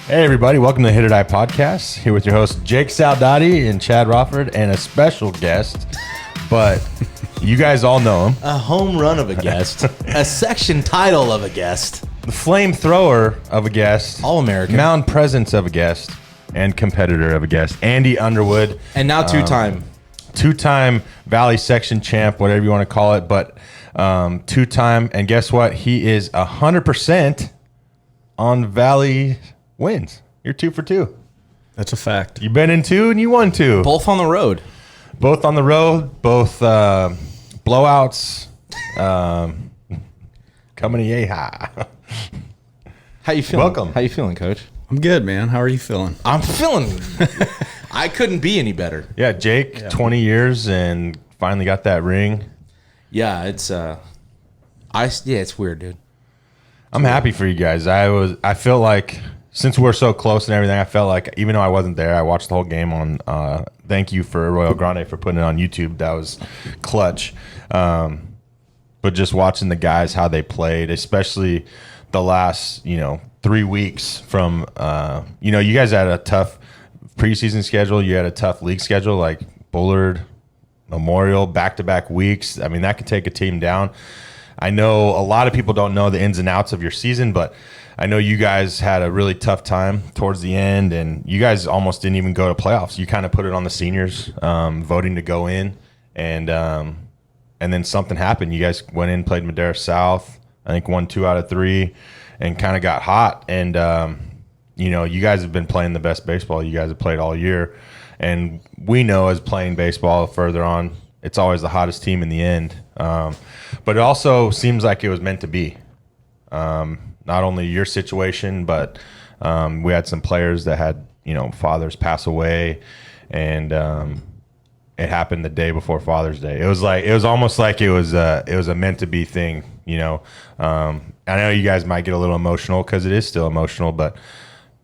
Hey everybody, welcome to the HIT.OR.DIE podcast. Here with your hosts Jake Saldati and Chad Rofford and a special guest, but you guys all know him. A home run of a guest. A section title of a guest. The flamethrower of a guest. All-American. Mound presence of a guest. And competitor of a guest. Andy Underwood. And now two-time. Two-time Valley section champ, whatever you want to call it, but two-time. And guess what? He is 100% on Valley wins. You're 2 for 2. That's a fact. You've been in 2 and you won 2. Both on the road. Both on the road. Both blowouts. Coming to Yeehaw. How you feeling? Welcome. How you feeling, Coach? I'm good, man. How are you feeling? I'm feeling. I couldn't be any better. Yeah, Jake, 20 years and finally got that ring. Yeah, it's it's weird, dude. I'm happy for you guys. I feel like since we're so close and everything, I felt like even though I wasn't there, I watched the whole game on thank you for Royal Grande for putting it on YouTube. That was clutch. But just watching the guys how they played, especially the last, 3 weeks from you guys had a tough preseason schedule, you had a tough league schedule like Bullard, Memorial, back-to-back weeks. I mean, that could take a team down. I know a lot of people don't know the ins and outs of your season, but I know you guys had a really tough time towards the end, and you guys almost didn't even go to playoffs. You kind of put it on the seniors voting to go in, and then something happened. You guys went in, played Madera South, I think won 2 out of 3, and kind of got hot. And, you guys have been playing the best baseball you guys have played all year. And we know as playing baseball further on, it's always the hottest team in the end. But it also seems like it was meant to be. Not only your situation, but we had some players that had, fathers pass away, and it happened the day before Father's Day. It was almost like it was a meant to be thing. I know you guys might get a little emotional because it is still emotional, but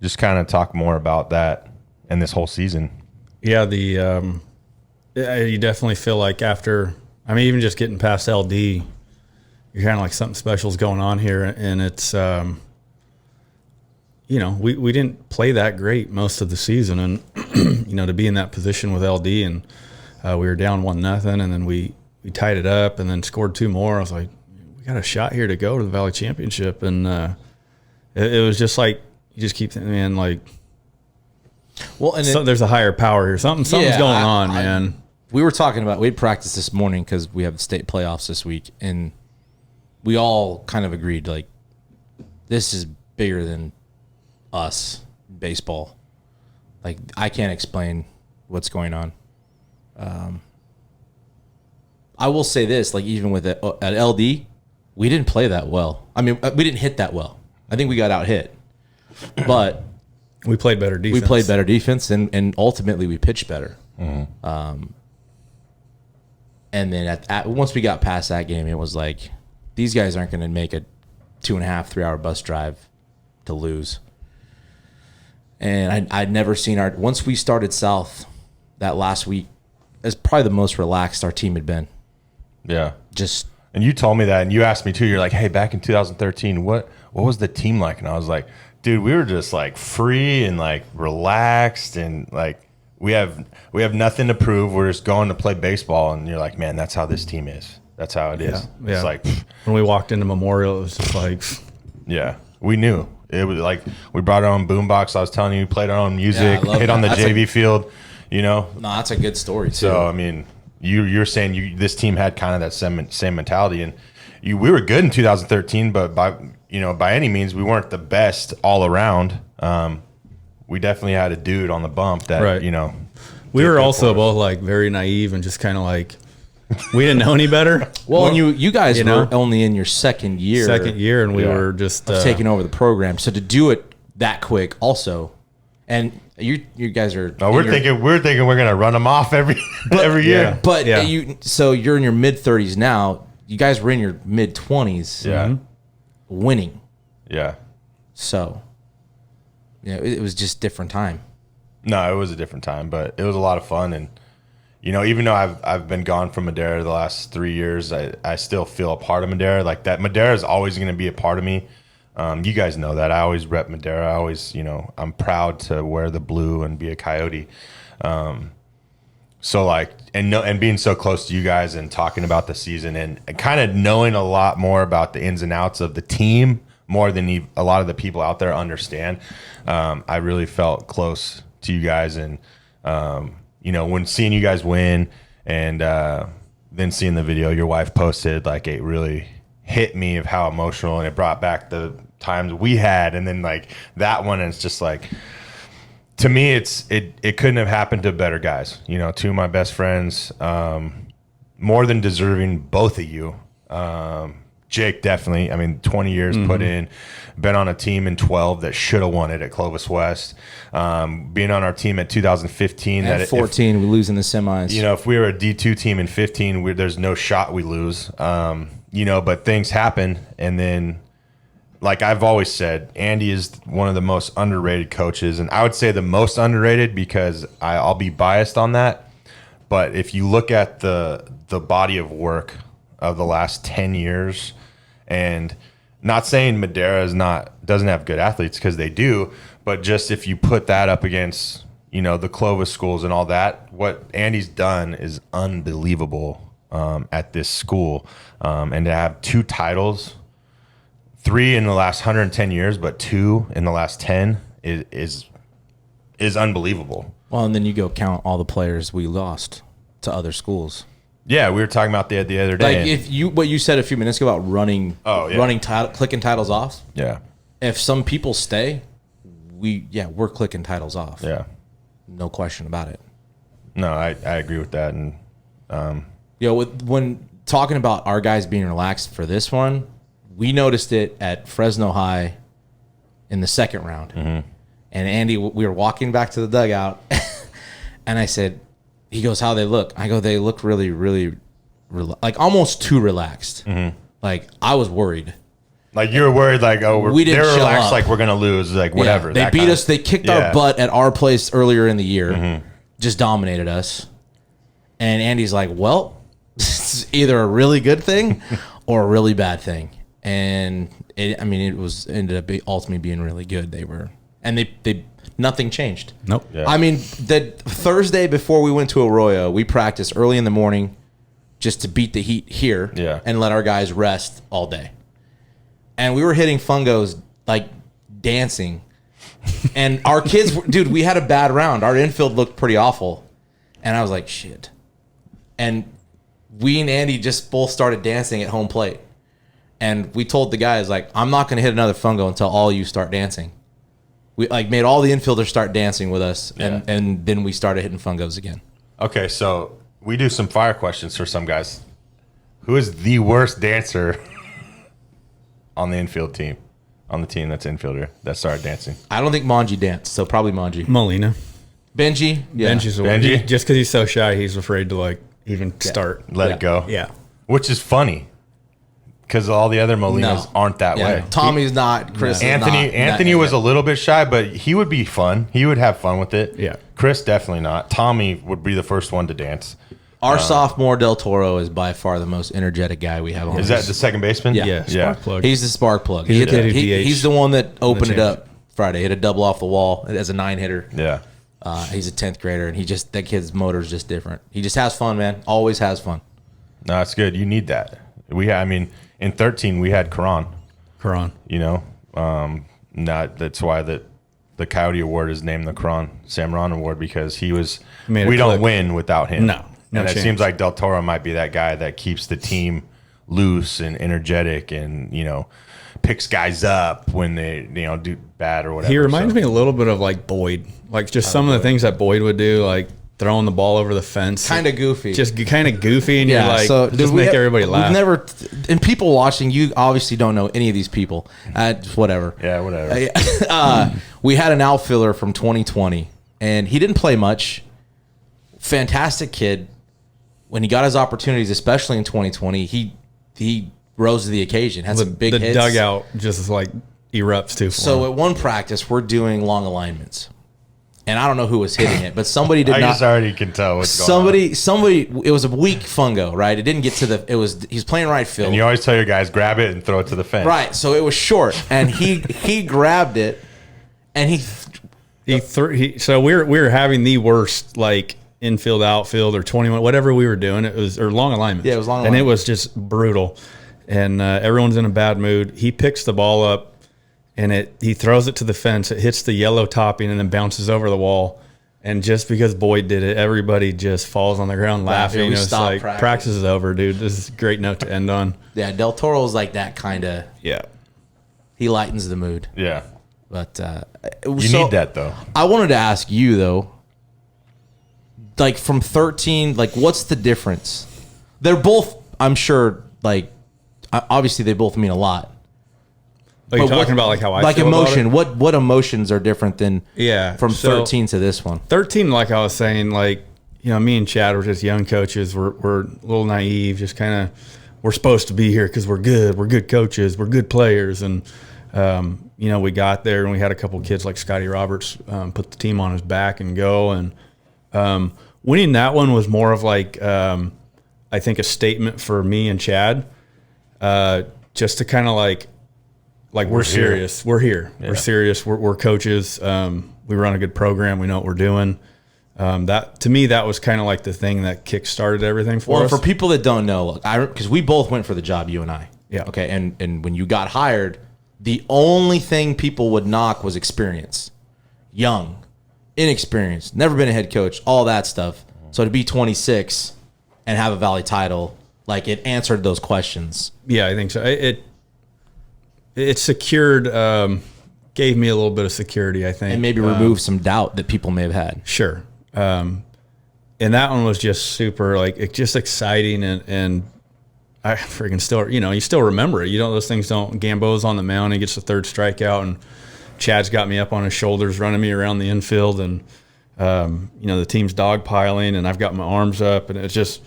just kind of talk more about that and this whole season. Yeah, you definitely feel like after, even just getting past LD, you're kind of like something special is going on here, and it's, we didn't play that great most of the season, and to be in that position with LD, and we were down 1-0, and then we tied it up, and then scored 2 more. I was like, we got a shot here to go to the Valley Championship, and it was just like you just keep thinking, man, like, well, and there's a higher power here. Something's going on, man. We were talking about, we had practice this morning because we have state playoffs this week, and we all kind of agreed, like, this is bigger than us, baseball. Like, I can't explain what's going on. I will say this, like, even with at LD, we didn't play that well. We didn't hit that well. I think we got out hit, but we played better defense. We played better defense, and ultimately we pitched better. Mm-hmm. And then once we got past that game, it was like, these guys aren't going to make a 2.5, 3 hour bus drive to lose. And I'd never seen once we started south that last week, it's probably the most relaxed our team had been. Yeah. And you told me that, and you asked me too. You're like, hey, back in 2013, what was the team like? And I was like, dude, we were just like free and like relaxed, and like we have nothing to prove. We're just going to play baseball. And you're like, man, that's how this team is. That's how it is. Yeah. It's like when we walked into Memorial, it was just like, yeah, we knew. It was like we brought our own boombox. I was telling you, we played our own music, hit on the JV field, No, that's a good story too. So you're saying this team had kind of that same mentality, and we were good in 2013, but by any means we weren't the best all around. We definitely had a dude on the bump that right. We were also both like very naive and just kind of like we didn't know any better. Well, and you guys were only in your second year, and we were just taking over the program. So to do it that quick, also, and you guys are. No, we're thinking we're gonna run them off every year. Yeah. But so you're in your mid-30s now. You guys were in your mid-20s. Yeah. Winning. Yeah. So, it was just different time. No, it was a different time, but it was a lot of fun. And, even though I've been gone from Madera the last 3 years, I still feel a part of Madera. Like that Madera is always going to be a part of me. You guys know that. I always rep Madera. I always, I'm proud to wear the blue and be a Coyote. So like, and being so close to you guys and talking about the season and kind of knowing a lot more about the ins and outs of the team more than a lot of the people out there understand. I really felt close to you guys, and when seeing you guys win and then seeing the video your wife posted, like it really hit me of how emotional, and it brought back the times we had, and then like that one, and it's just like, to me, it couldn't have happened to better guys. Two of my best friends, more than deserving, both of you. Jake, definitely. I mean, 20 years put in, been on a team in 12 that should have won it at Clovis West. Being on our team at 2015. At 14, we lose in the semis. If we were a D2 team in 15, there's no shot we lose. But things happen, and then, like I've always said, Andy is one of the most underrated coaches, and I would say the most underrated because I'll be biased on that. But if you look at the body of work of the last 10 years, and not saying Madera doesn't have good athletes, because they do, but just if you put that up against the Clovis schools and all that, what Andy's done is unbelievable at this school, and to have 2 titles. 3 in the last 110 years, but 2 in the last 10 is unbelievable. Well, and then you go count all the players we lost to other schools. Yeah, we were talking about that the other day. Like what you said a few minutes ago about running clicking titles off. Yeah. If some people stay, we're clicking titles off. Yeah. No question about it. No, I agree with that. And when talking about our guys being relaxed for this one, we noticed it at Fresno High in the second round. And Andy, we were walking back to the dugout, and I said, he goes, how they look? I go, they look really, really, like almost too relaxed. Like I was worried. Like you were worried, like, oh, we didn't they're show relaxed, up. like we're going to lose, like whatever. They beat us. They kicked our butt at our place earlier in the year, just dominated us. And Andy's like, well, this is either a really good thing or a really bad thing. And it ended up ultimately being really good. They nothing changed. Nope. Yeah. I mean, the Thursday before we went to Arroyo, we practiced early in the morning just to beat the heat here and let our guys rest all day. And we were hitting fungos like dancing. And our kids, dude, we had a bad round. Our infield looked pretty awful. And I was like, shit. And we and Andy just both started dancing at home plate. And we told the guys, like, I'm not going to hit another fungo until all you start dancing. We made all the infielders start dancing with us, and then we started hitting fungos again. Okay, so we do some fire questions for some guys. Who is the worst dancer on the infield team? On the team that's infielder that started dancing? I don't think Manji danced, so probably Manji. Molina. Benji? Yeah. Benji? Just because he's so shy, he's afraid to even start. Let it go. Yeah. Which is funny. Because all the other Molinas aren't that way. Tommy's not. Chris is not. Anthony was a little bit shy, but he would be fun. He would have fun with it. Yeah. Chris definitely not. Tommy would be the first one to dance. Our sophomore Del Toro is by far the most energetic guy we have on. Is that the second baseman? Yeah. Spark plug. He's the spark plug. He's the one that opened it up Friday. Hit a double off the wall as a 9-hitter. Yeah. He's a 10th grader, and that kid's motor is just different. He just has fun, man. Always has fun. No, that's good. You need that. In 13 we had Karan. That's why the Coyote Award is named the Karan Samron Award, because we don't win without him. No and chance. It seems like Del Toro might be that guy that keeps the team loose and energetic, and picks guys up when they do bad or whatever. He reminds me a little bit of like Boyd, like just some of the things that Boyd would do, like throwing the ball over the fence. Kind of goofy. Just kind of goofy, and you're like, so just make everybody laugh. We've never, and people watching, you obviously don't know any of these people. Whatever. Yeah, whatever. We had an outfielder from 2020, and he didn't play much. Fantastic kid. When he got his opportunities, especially in 2020, he rose to the occasion. Had some big hits. The dugout just erupts too. So at one practice, we're doing long alignments. and I don't know who was hitting it, but somebody did I not. just already can tell what's going on. Somebody. It was a weak fungo, right? It didn't get to the. It was he's playing right field. And you always tell your guys, grab it and throw it to the fence. Right, so it was short, and he grabbed it, and so we were having the worst like infield, outfield, or 21, whatever we were doing. It was or long alignment. Yeah, it was long and alignment. it was just brutal. And everyone's in a bad mood. He picks the ball up, and he throws it to the fence. It hits the yellow topping and then bounces over the wall. And just because Boyd did it, everybody just falls on the ground laughing. It's like practice is over, dude. This is a great note to end on. Yeah, Del Toro's like that kind of. Yeah, he lightens the mood. Yeah, but you need that though. I wanted to ask you though, like from 13, like what's the difference? They're both, I'm sure, like obviously they both mean a lot. Are you talking about like how I like feel emotion? about it? What emotions are different than from 13 to this one? 13, like I was saying, like me and Chad were just young coaches. We're a little naive, just kind of we're supposed to be here because we're good. We're good coaches. We're good players, and we got there and we had a couple kids like Scotty Roberts put the team on his back and go. And winning that one was more of like I think a statement for me and Chad, just to kind of like we're serious. We're here. Yeah. We're serious. We're coaches. We run a good program. We know what we're doing. That to me, that was kind of like the thing that kick-started everything for us. Well, for people that don't know, because we both went for the job, you and I. Yeah. Okay. And when you got hired, the only thing people would knock was experience. Young, inexperienced, never been a head coach, all that stuff. So to be 26 and have a Valley title, like it answered those questions. Yeah, I think so. It secured, gave me a little bit of security, I think. And maybe removed some doubt that people may have had. Sure. And that one was just super, just exciting. And I freaking still, you still remember it. Those things don't, Gamboa's on the mound, he gets the third strikeout, and Chad's got me up on his shoulders, running me around the infield. And, the team's dogpiling, and I've got my arms up. And it's just,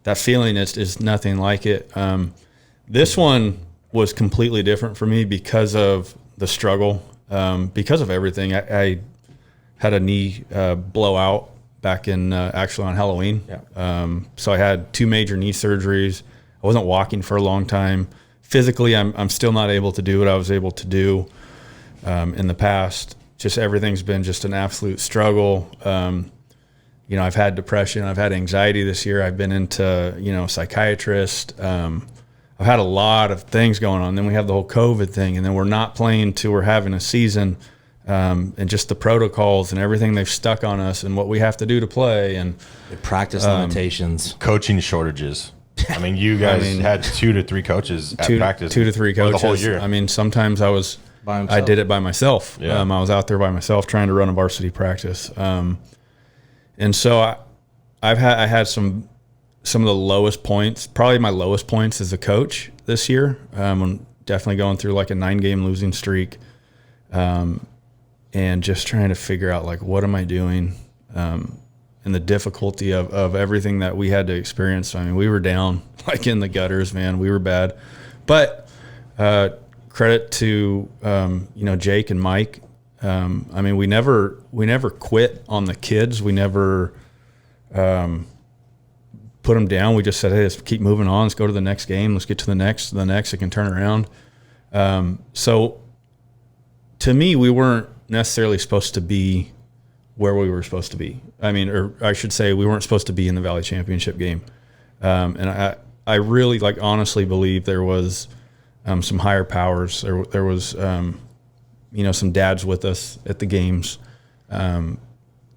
that feeling is nothing like it. This one was completely different for me because of the struggle, because of everything. I had a knee blowout back in actually on Halloween. Yeah. So I had 2 major knee surgeries. I wasn't walking for a long time. Physically, I'm still not able to do what I was able to do in the past. Just everything's been just an absolute struggle. I've had depression. I've had anxiety this year. I've been into, a psychiatrist. I've had a lot of things going on. Then we have the whole COVID thing, and then we're not playing till we're having a season, and just the protocols and everything they've stuck on us and what we have to do to play, and the practice limitations, coaching shortages. I mean, you guys had 2 to 3 coaches at practice, 2 to 3 coaches the whole year. I mean, sometimes I did it by myself. Yeah. I was out there by myself trying to run a varsity practice, and so I had some of the lowest points, probably my lowest points as a coach this year. I'm definitely going through like a 9-game losing streak, and just trying to figure out what am I doing, and the difficulty of everything that we had to experience. I mean, we were down in the gutters, man. We were bad, but credit to Jake and Mike. I mean, we never quit on the kids. We never put them down. We just said, hey, let's keep moving on. Let's go to the next game. Let's get to the next. It can turn around. So to me, we weren't necessarily supposed to be where we were supposed to be. I mean, or I should say we weren't supposed to be in the Valley Championship game. And I really honestly believe there was some higher powers. There was, some dads with us at the games. And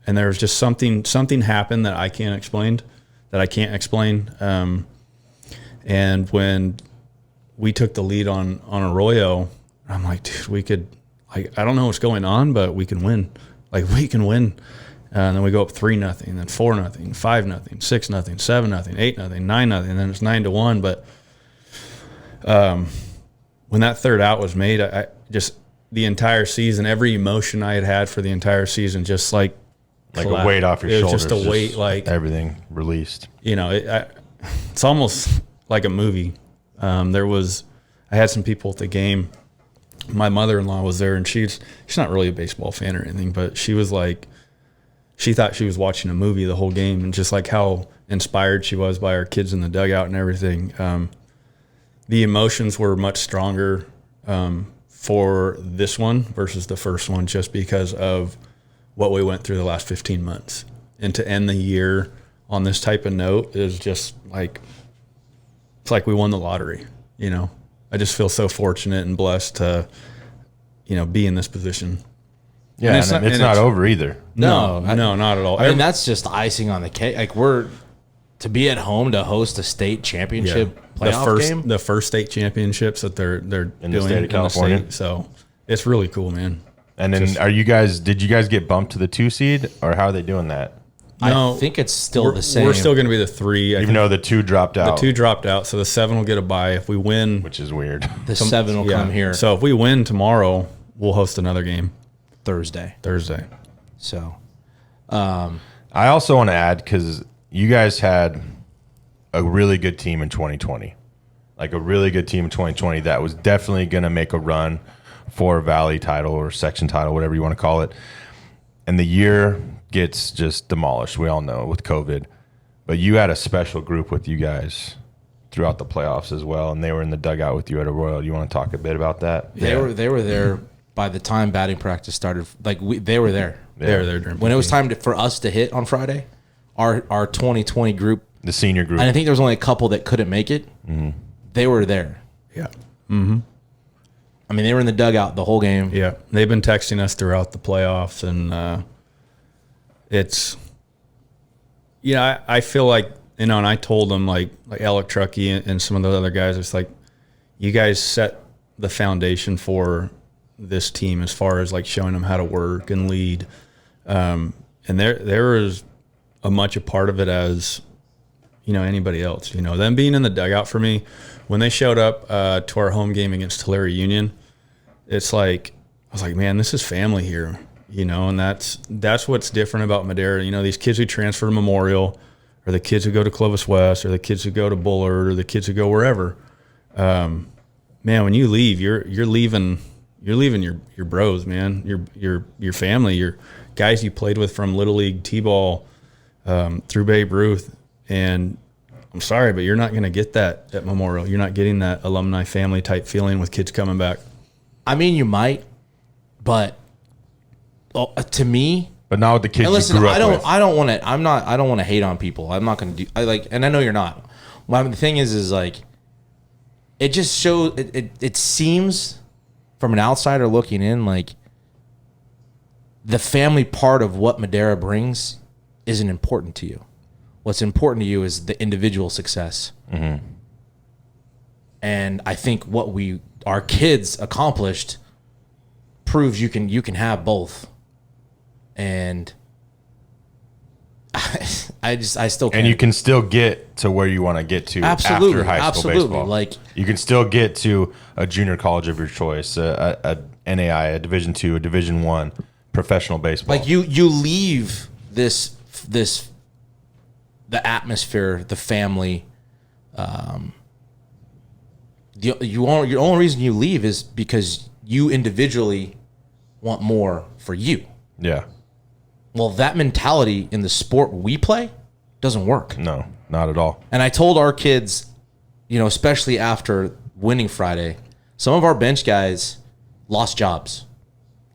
there was just something happened that I can't explain. And when we took the lead on Arroyo, I'm like, dude, we could, I don't know what's going on, but we can win. We can win. And then we go up 3-0, then 4-0, 5-0, 6-0, 7-0, 8-0, 9-0, and then it's 9-1. But when that third out was made, I just the entire season, every emotion I had for the entire season, just a weight off your shoulders. It was just a weight, everything released. It's almost like a movie. I had some people at the game. My mother-in-law was there, and she's not really a baseball fan or anything, but she was like, she thought she was watching a movie the whole game, and just like how inspired she was by our kids in the dugout and everything. The emotions were much stronger for this one versus the first one, just because of what we went through the last 15 months. And to end the year on this type of note is just like, it's like we won the lottery, you know. I just feel so fortunate and blessed to, you know, be in this position. Yeah, and it's not over either. No, not at all. I mean, that's just icing on the cake. Like, to be at home to host a state championship playoff game. The first state championships that they're doing in the state of California. So it's really cool, man. And then did you guys get bumped to the 2 seed, or how are they doing that? No, I think it's still the same. We're still going to be the 3. Even though the 2 dropped out. The 2 dropped out, so the 7 will get a bye if we win. Which is weird. The 7 will come here So if we win tomorrow, we'll host another game Thursday. So, I also want to add, because you guys had a really good team in 2020, like a really good team in 2020 that was definitely going to make a run for a Valley title or section title, whatever you want to call it. And the year gets just demolished. We all know with COVID, but you had a special group with you guys throughout the playoffs as well, and they were in the dugout with you at Arroyo. You want to talk a bit about that? They were there by the time batting practice started. Like they were there. They were there during when it was time for us to hit on Friday. Our 2020 group, the senior group, and I think there was only a couple that couldn't make it. Mm-hmm. They were there. Yeah. Mm-hmm. I mean, they were in the dugout the whole game. Yeah, they've been texting us throughout the playoffs, and it's, yeah, I feel like, you know, and I told them, like Alec Truckee and some of the other guys, it's like, you guys set the foundation for this team as far as like showing them how to work and lead. And there is a much a part of it as, you know, anybody else. You know, them being in the dugout for me, when they showed up to our home game against Tulare Union, it's like, I was like, man, this is family here. You know, and that's what's different about Madera. You know, these kids who transfer to Memorial, or the kids who go to Clovis West, or the kids who go to Bullard, or the kids who go wherever. Man, when you leave, you're leaving your bros, man, your family, your guys you played with from Little League T-ball through Babe Ruth. And I'm sorry, but you're not going to get that at Memorial. You're not getting that alumni family type feeling with kids coming back. I mean, you might, but to me, but not with the kids listen, you grew up with. I don't want to hate on people. I'm not going to do. And I know you're not. Well, the thing is like, it just shows. It seems from an outsider looking in, like the family part of what Madera brings isn't important to you. What's important to you is the individual success. Mm-hmm. And I think what our kids accomplished proves you can have both. And I still can't. And you can still get to where you want to get to after high school baseball. Like, you can still get to a junior college of your choice, a NAI, a Division II, a Division I, professional baseball. like you leave this the atmosphere, the family. Your only reason you leave is because you individually want more for you. Yeah. Well, that mentality in the sport we play doesn't work. No, not at all. And I told our kids, you know, especially after winning Friday, some of our bench guys lost jobs,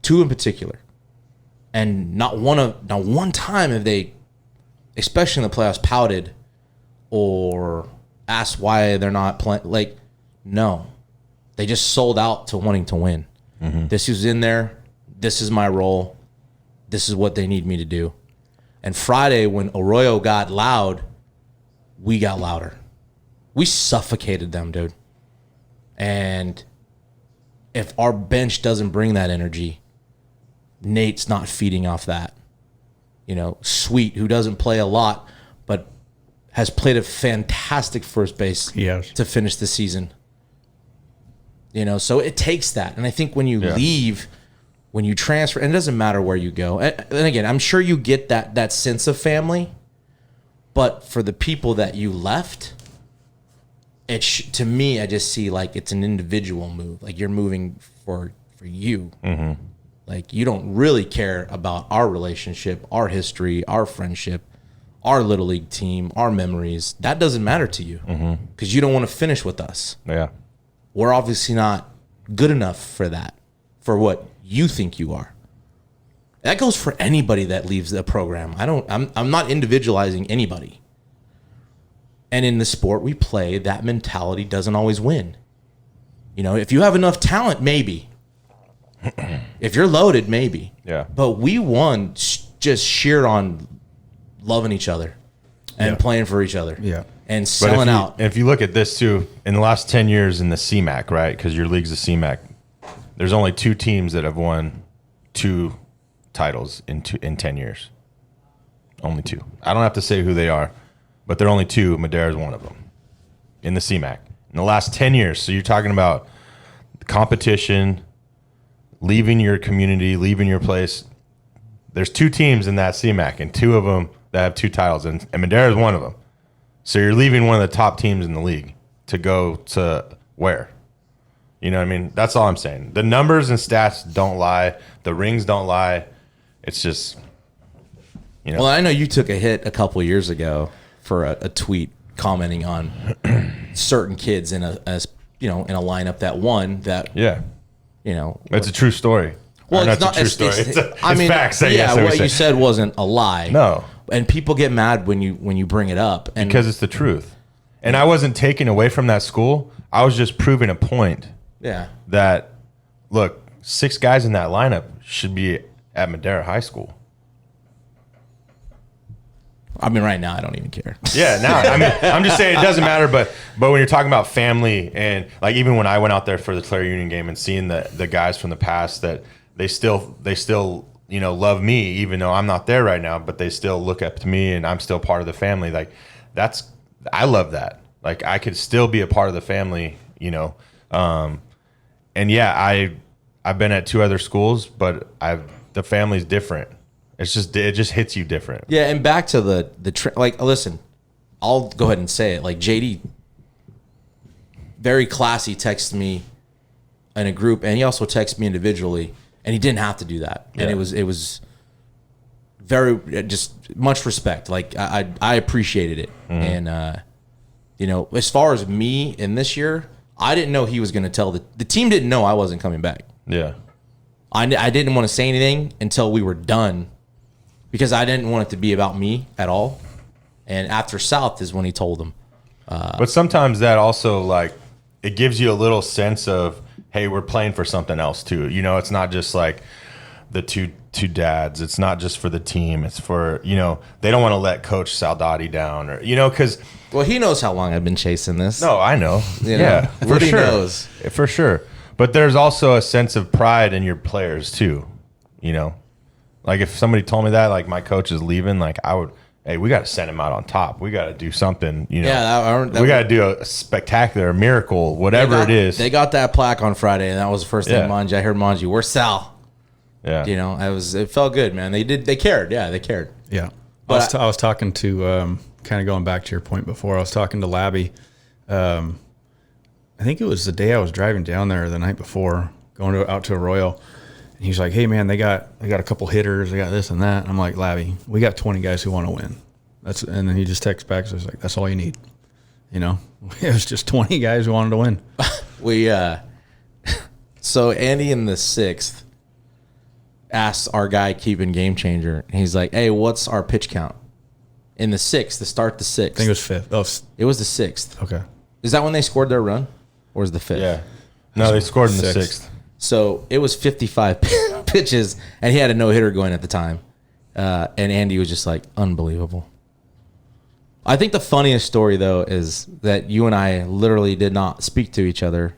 2 in particular. And not one time have they, especially in the playoffs, pouted or asked why they're not playing. Like, no. They just sold out to wanting to win. Mm-hmm. This is in there. This is my role. This is what they need me to do. And Friday, when Arroyo got loud, we got louder. We suffocated them, dude. And if our bench doesn't bring that energy, Nate's not feeding off that. You know, Sweet, who doesn't play a lot, but has played a fantastic first base to finish the season. You know, so it takes that. And I think when you leave, when you transfer, and it doesn't matter where you go. And again, I'm sure you get that sense of family, but for the people that you left, to me, I just see like it's an individual move. Like you're moving for you. Mm-hmm. Like, you don't really care about our relationship, our history, our friendship, our little league team, our memories. That doesn't matter to you because you don't want to finish with us. Yeah. We're obviously not good enough for that, for what you think you are. That goes for anybody that leaves the program. I'm not individualizing anybody. And in the sport we play, that mentality doesn't always win. You know, if you have enough talent, maybe. If you're loaded, maybe. Yeah. But we won just sheer on loving each other and playing for each other. Yeah. And selling out. If you look at this too, in the last 10 years in the CMAC, right? Because your league's a CMAC, there's only 2 teams that have won 2 titles in 10 years. Only 2. I don't have to say who they are, but they're only 2. Madera's one of them in the CMAC in the last 10 years. So you're talking about competition, leaving your community, leaving your place. There's 2 teams in that CMAC, and 2 of them that have 2 titles, and Madera's one of them. So you're leaving one of the top teams in the league to go to where? You know what I mean? That's all I'm saying. The numbers and stats don't lie. The rings don't lie. It's just, you know. Well, I know you took a hit a couple of years ago for a tweet commenting on certain kids in a lineup that won that. Yeah. You know, it's a true story. Well, it's not a true story. It's facts. Yeah, what you said wasn't a lie. No. And people get mad when you bring it up, and because it's the truth. And I wasn't taking away from that school. I was just proving a point. Yeah. That, look, 6 guys in that lineup should be at Madera High School. I mean, right now, I don't even care. Yeah, now, I mean, I'm just saying it doesn't matter, but when you're talking about family, and like even when I went out there for the Clare Union game and seeing the guys from the past, that they still you know, love me, even though I'm not there right now, but they still look up to me and I'm still part of the family. Like, I love that. Like, I could still be a part of the family, you know. And yeah, I've been at 2 other schools, but the family's different. It just hits you different. Yeah, and back to like, listen, I'll go ahead and say it. Like, JD, very classy, texted me in a group, and he also texted me individually, and he didn't have to do that. Yeah. And it was very, just much respect. Like, I appreciated it. And you know, as far as me in this year, I didn't know he was going to tell the team didn't know I wasn't coming back. Yeah. I didn't want to say anything until we were done, because I didn't want it to be about me at all. And after South is when he told them. But sometimes that also, like, it gives you a little sense of, hey, we're playing for something else too. You know, it's not just like the two dads. It's not just for the team. It's for, you know, they don't want to let Coach HIT.OR.DIE down, or, you know, because. Well, he knows how long I've been chasing this. No, I know. Yeah, for He sure. knows. For sure. But there's also a sense of pride in your players too, you know. Like, if somebody told me that, like, my coach is leaving, like, I would, hey, we got to send him out on top. We got to do something, you know. Yeah, we got to do a spectacular, miracle, whatever it is. They got that plaque on Friday, and that was the first thing Manji. I heard Manji, where's Sal? Yeah. You know, it felt good, man. They cared. Yeah, they cared. Yeah. But I was talking to, kind of going back to your point before, I was talking to Labby. I think it was the day I was driving down there, the night before, out to Arroyo. And he's like, hey, man, they got a couple hitters. They got this and that. And I'm like, Labby, we got 20 guys who want to win. And then he just texts back. So he's like, that's all you need. You know, it was just 20 guys who wanted to win. So Andy in the 6th asked our guy keeping Game Changer. And he's like, hey, what's our pitch count? In the 6th, to start the 6th. I think it was 5th. Oh, it was the 6th. Okay. Is that when they scored their run? Or is the 5th? Yeah. No, they scored in the 6th. So it was 55 pitches, and he had a no-hitter going at the time. And Andy was just like, unbelievable. I think the funniest story, though, is that you and I literally did not speak to each other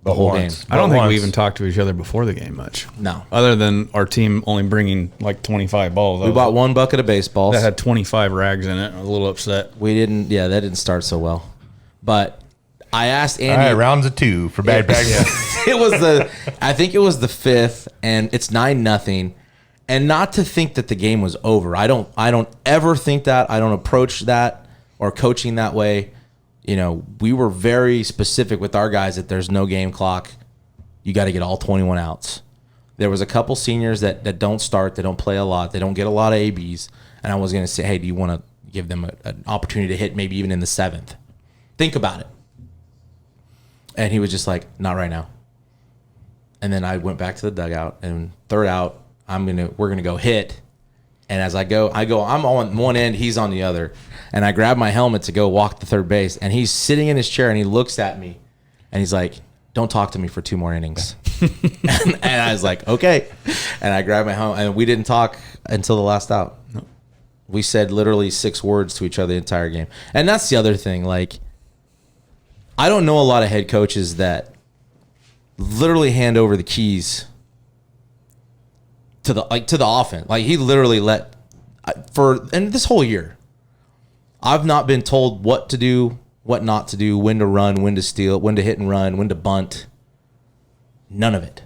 the whole game. I don't think we even talked to each other before the game much. No. Other than our team only bringing like 25 balls. We bought 1 bucket of baseballs. That had 25 rags in it. I was a little upset. That didn't start so well. But I asked Andy. All right, rounds of 2 for bad practice. I think it was the 5th, and it's 9-0. And not to think that the game was over. I don't ever think that. I don't approach that or coaching that way. You know, we were very specific with our guys that there's no game clock. You got to get all 21 outs. There was a couple seniors that don't start, they don't play a lot, they don't get a lot of ABs, and I was going to say, hey, do you want to give them an opportunity to hit maybe even in the 7th? Think about it. And he was just like, not right now. And then I went back to the dugout, and third out, we're gonna go hit. And as I go, I'm on one end, he's on the other. And I grab my helmet to go walk the third base, and he's sitting in his chair and he looks at me and he's like, don't talk to me for 2 more innings. and I was like, okay. And I grabbed my helmet, and we didn't talk until the last out. No. We said literally 6 words to each other the entire game. And that's the other thing. Like, I don't know a lot of head coaches that literally hand over the keys to the offense. Like, he literally and this whole year, I've not been told what to do, what not to do, when to run, when to steal, when to hit and run, when to bunt. None of it.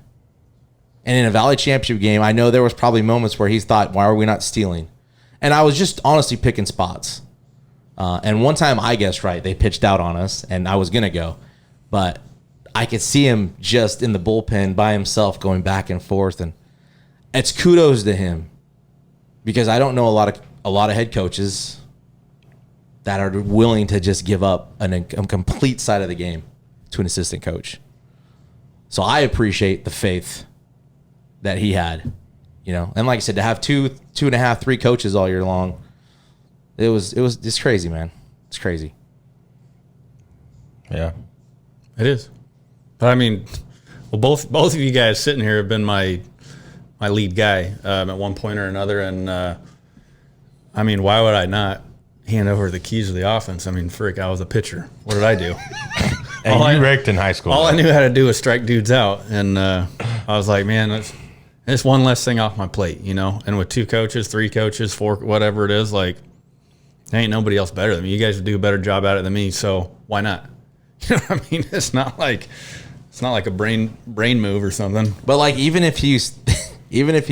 And in a Valley Championship game, I know there was probably moments where he thought, why are we not stealing? And I was just honestly picking spots. And one time I guessed right. They pitched out on us, and I was going to go. But I could see him just in the bullpen by himself going back and forth. And it's kudos to him, because I don't know a lot of head coaches that are willing to just give up a complete side of the game to an assistant coach. So I appreciate the faith that he had, And like I said, to have 2.5, 3 coaches all year long, it's crazy, man. It's crazy. Yeah, it is. But I mean, well, both of you guys sitting here have been my lead guy at one point or another, and I mean, why would I not hand over the keys to the offense? I mean, frick, I was a pitcher. What did I do? And you raked in high school. All I knew how to do was strike dudes out, and I was like, man, it's one less thing off my plate, And with 2 coaches, 3 coaches, 4, whatever it is, like, there ain't nobody else better than me. You guys would do a better job at it than me, so why not? You know what I mean? It's not like a brain move or something. But like, even if he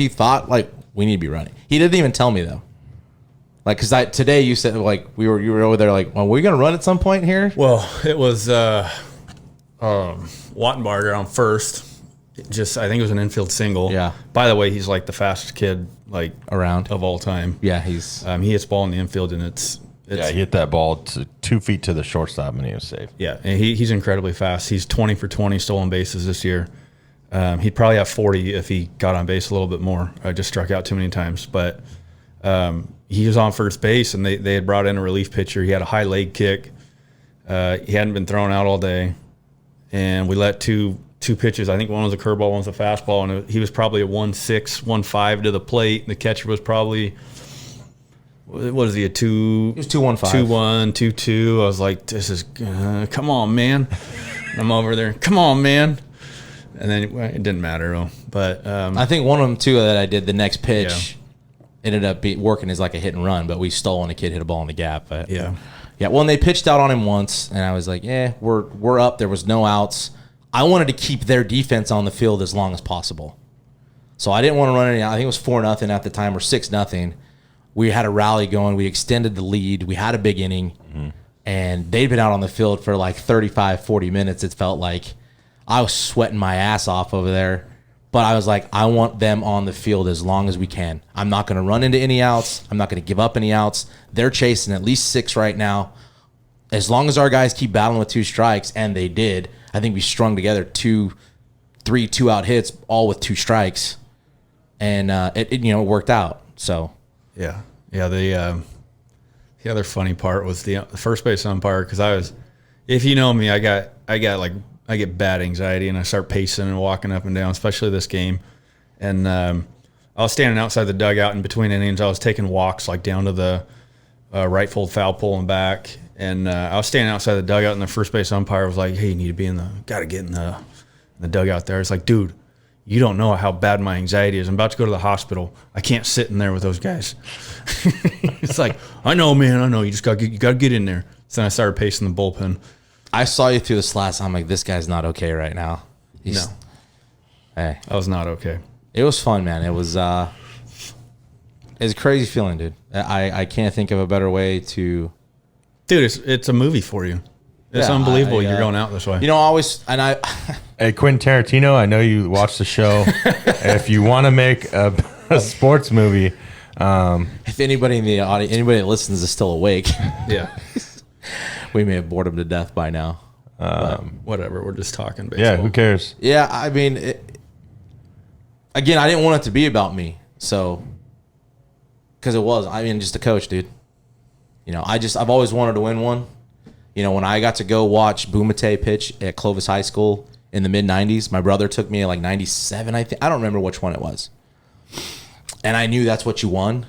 thought like we need to be running, he didn't even tell me though. Like, because today you said like you were over there like, well, we're gonna run at some point here. Well, it was Wattenbarger on first. I think it was an infield single. Yeah. By the way, he's like the fastest kid like around of all time. Yeah, he's he hits ball in the infield, and it's he hit that ball 2 feet to the shortstop, and he was safe. Yeah, and he's incredibly fast. He's 20 for 20 stolen bases this year. He'd probably have 40 if he got on base a little bit more. I just struck out too many times. But he was on first base, and they had brought in a relief pitcher. He had a high leg kick. He hadn't been thrown out all day. And we let two pitches. I think one was a curveball, one was a fastball, and he was probably a 1.6, 1.5 to the plate. The catcher was probably, what is he, a 2? He was 2.15. 2.1, 2.2. I was like, this is, come on, man. I'm over there, come on, man. And then it didn't matter. But I think one of them, too, that I did the next pitch ended up working as like a hit and run, but we stole and a kid hit a ball in the gap. But yeah. Well, and they pitched out on him once, and I was like, we're up. There was no outs. I wanted to keep their defense on the field as long as possible. So I didn't want to run any. I think it was 4-0 at the time, or 6-0. We had a rally going. We extended the lead. We had a big inning, and they'd been out on the field for like 35, 40 minutes. It felt like I was sweating my ass off over there. But I was like, I want them on the field as long as we can. I'm not going to run into any outs. I'm not going to give up any outs. They're chasing at least 6 right now. As long as our guys keep battling with 2 strikes, and they did, I think we strung together 3 2-out hits, all with 2 strikes, and it worked out. So yeah. The other funny part was the first base umpire, because if you know me, I get bad anxiety, and I start pacing and walking up and down, especially this game. And I was standing outside the dugout in between innings. I was taking walks like down to the right field foul pole and back. And I was standing outside the dugout, and the first base umpire was like, hey, you need to got to get in the dugout there. It's like, dude, you don't know how bad my anxiety is. I'm about to go to the hospital. I can't sit in there with those guys. It's like, I know, man, I know. You got to get in there. So then I started pacing the bullpen. I saw you through the slats. I'm like, this guy's not okay right now. No. Hey. I was not okay. It was fun, man. It was it's a crazy feeling, dude. I can't think of a better way to... Dude, it's a movie for you. It's unbelievable you're going out this way. You know, I Hey, Quentin Tarantino, I know you watch the show. If you want to make a sports movie, if anybody in the audience, anybody that listens is still awake, yeah. we may have bored them to death by now. Whatever. We're just talking baseball. yeah, who cares? Yeah, I mean, again, I didn't want it to be about me, so because it was. I mean, just a coach, dude. You know, I've always wanted to win one. You know, when I got to go watch Bumate pitch at Clovis High School in the mid '90s, my brother took me in like '97, I think. I don't remember which one it was, and I knew that's what you won,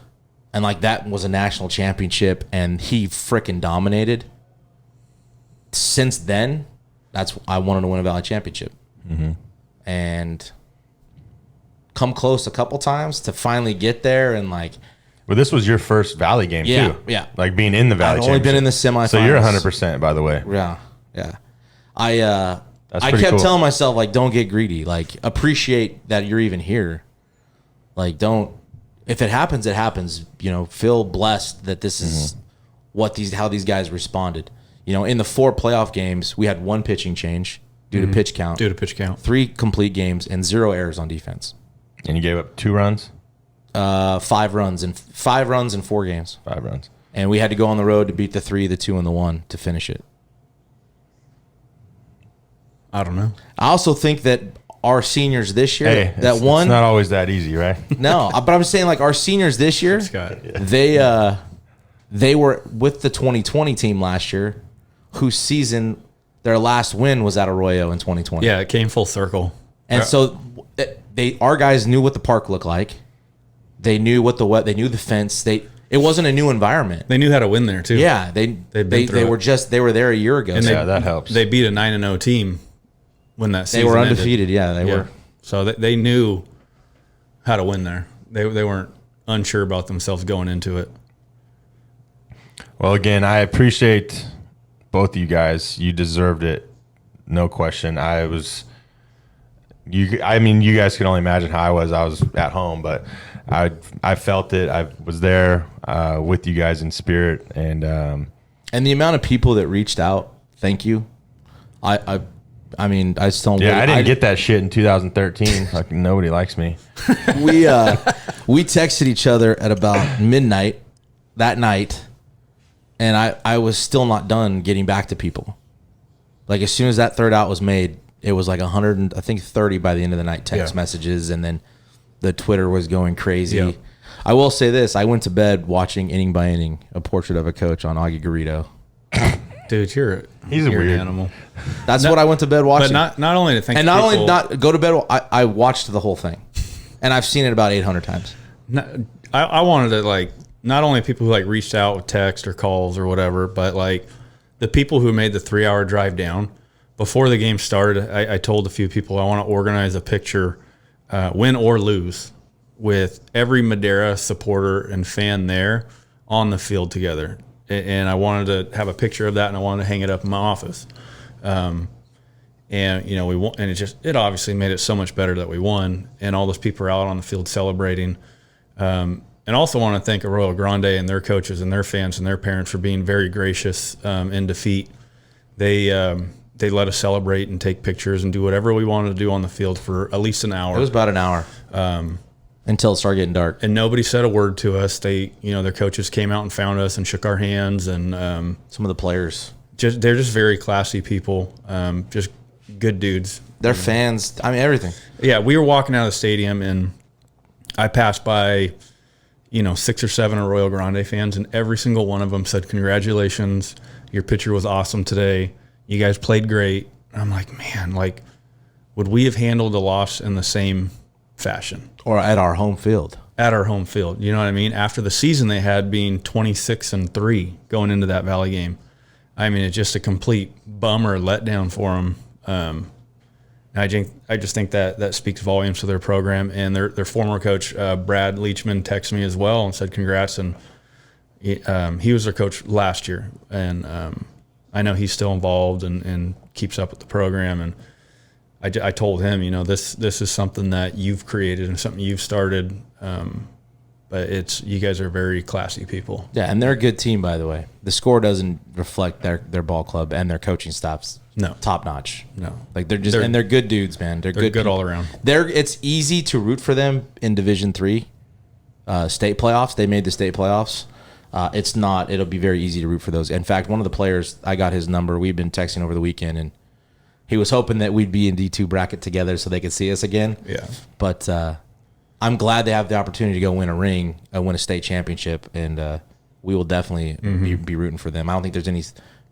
and like that was a national championship, and he freaking dominated. Since then, I wanted to win a Valley championship, and come close a couple times to finally get there, and like. Well, this was your first Valley game too. Yeah. Like being in the Valley. I've only been in the semifinals. So you're 100%, by the way. Yeah. I pretty kept cool. telling myself, like, don't get greedy. Like, appreciate that you're even here. Like, don't. If it happens, it happens. You know, feel blessed that this is how these guys responded. You know, in the 4 playoff games, we had 1 pitching change due to pitch count. 3 complete games and 0 errors on defense. And you gave up 2 runs? 5 runs in 4 games. 5 runs. And we had to go on the road to beat the 3, the 2, and the 1 to finish it. I don't know. I also think that our seniors this year, Hey, that won. It's not always that easy, right? No, but I'm saying like our seniors this year, they were with the 2020 team last year, whose season their last win was at Arroyo in 2020. Yeah, it came full circle. And so our guys knew what the park looked like. They knew they knew the fence. It wasn't a new environment. They knew how to win there too. Yeah, they were there a year ago. And Yeah, that helps. They beat a 9-0 team when that season They were ended. undefeated. Yeah, they were. So they knew how to win there. They weren't unsure about themselves going into it. Well, again, I appreciate both of you guys. You deserved it, no question. You guys can only imagine how I was. I was at home, but I felt it. I was there with you guys in spirit, and the amount of people that reached out, thank you. I mean, I still I didn't get that shit in 2013. Like nobody likes me. We texted each other at about midnight that night, and I was still not done getting back to people. Like as soon as that third out was made, it was like 130 by the end of the night text messages, and then the Twitter was going crazy. Yeah. I will say this: I went to bed watching inning by inning, a portrait of a coach on Augie Garrido. Dude, he's a weird animal. That's what I went to bed watching. But not only to think, and not only not go to bed. I watched the whole thing, and I've seen it about 800 times. I wanted to like not only people who like reached out with text or calls or whatever, but like the people who made the 3-hour drive down before the game started. I told a few people I want to organize a picture, win or lose, with every Madera supporter and fan there on the field together. And I wanted to have a picture of that, and I wanted to hang it up in my office. And you know, we won, and it obviously made it so much better that we won, and all those people are out on the field celebrating. And also want to thank Arroyo Grande and their coaches and their fans and their parents for being very gracious in defeat. They let us celebrate and take pictures and do whatever we wanted to do on the field for at least an hour. It was about an hour. Until it started getting dark. And nobody said a word to us. Their coaches came out and found us and shook our hands. And some of the players, they're just very classy people, just good dudes. They're fans. I mean, everything. Yeah, we were walking out of the stadium, and I passed by, 6 or 7 Arroyo Grande fans, and every single one of them said, "Congratulations, your pitcher was awesome today. You guys played great." And I'm like, man, would we have handled a loss in the same fashion? Or at our home field. At our home field. You know what I mean? After the season they had being 26-3 going into that Valley game. I mean, it's just a complete bummer letdown for them. I just think that speaks volumes to their program. And their former coach, Brad Leachman, texted me as well and said congrats. And he was their coach last year. And I know he's still involved and keeps up with the program. And I told him, this is something that you've created and something you've started, but you guys are very classy people. Yeah, and they're a good team, by the way. The score doesn't reflect their ball club and their coaching staff's top notch. No, like they're good dudes, man. They're good all around. It's easy to root for them in Division III state playoffs. They made the state playoffs. It's not. It'll be very easy to root for those. In fact, one of the players, I got his number. We've been texting over the weekend, and he was hoping that we'd be in D2 bracket together so they could see us again. Yeah, but. I'm glad they have the opportunity to go win a ring, win a state championship, and we will definitely be rooting for them. I don't think there's any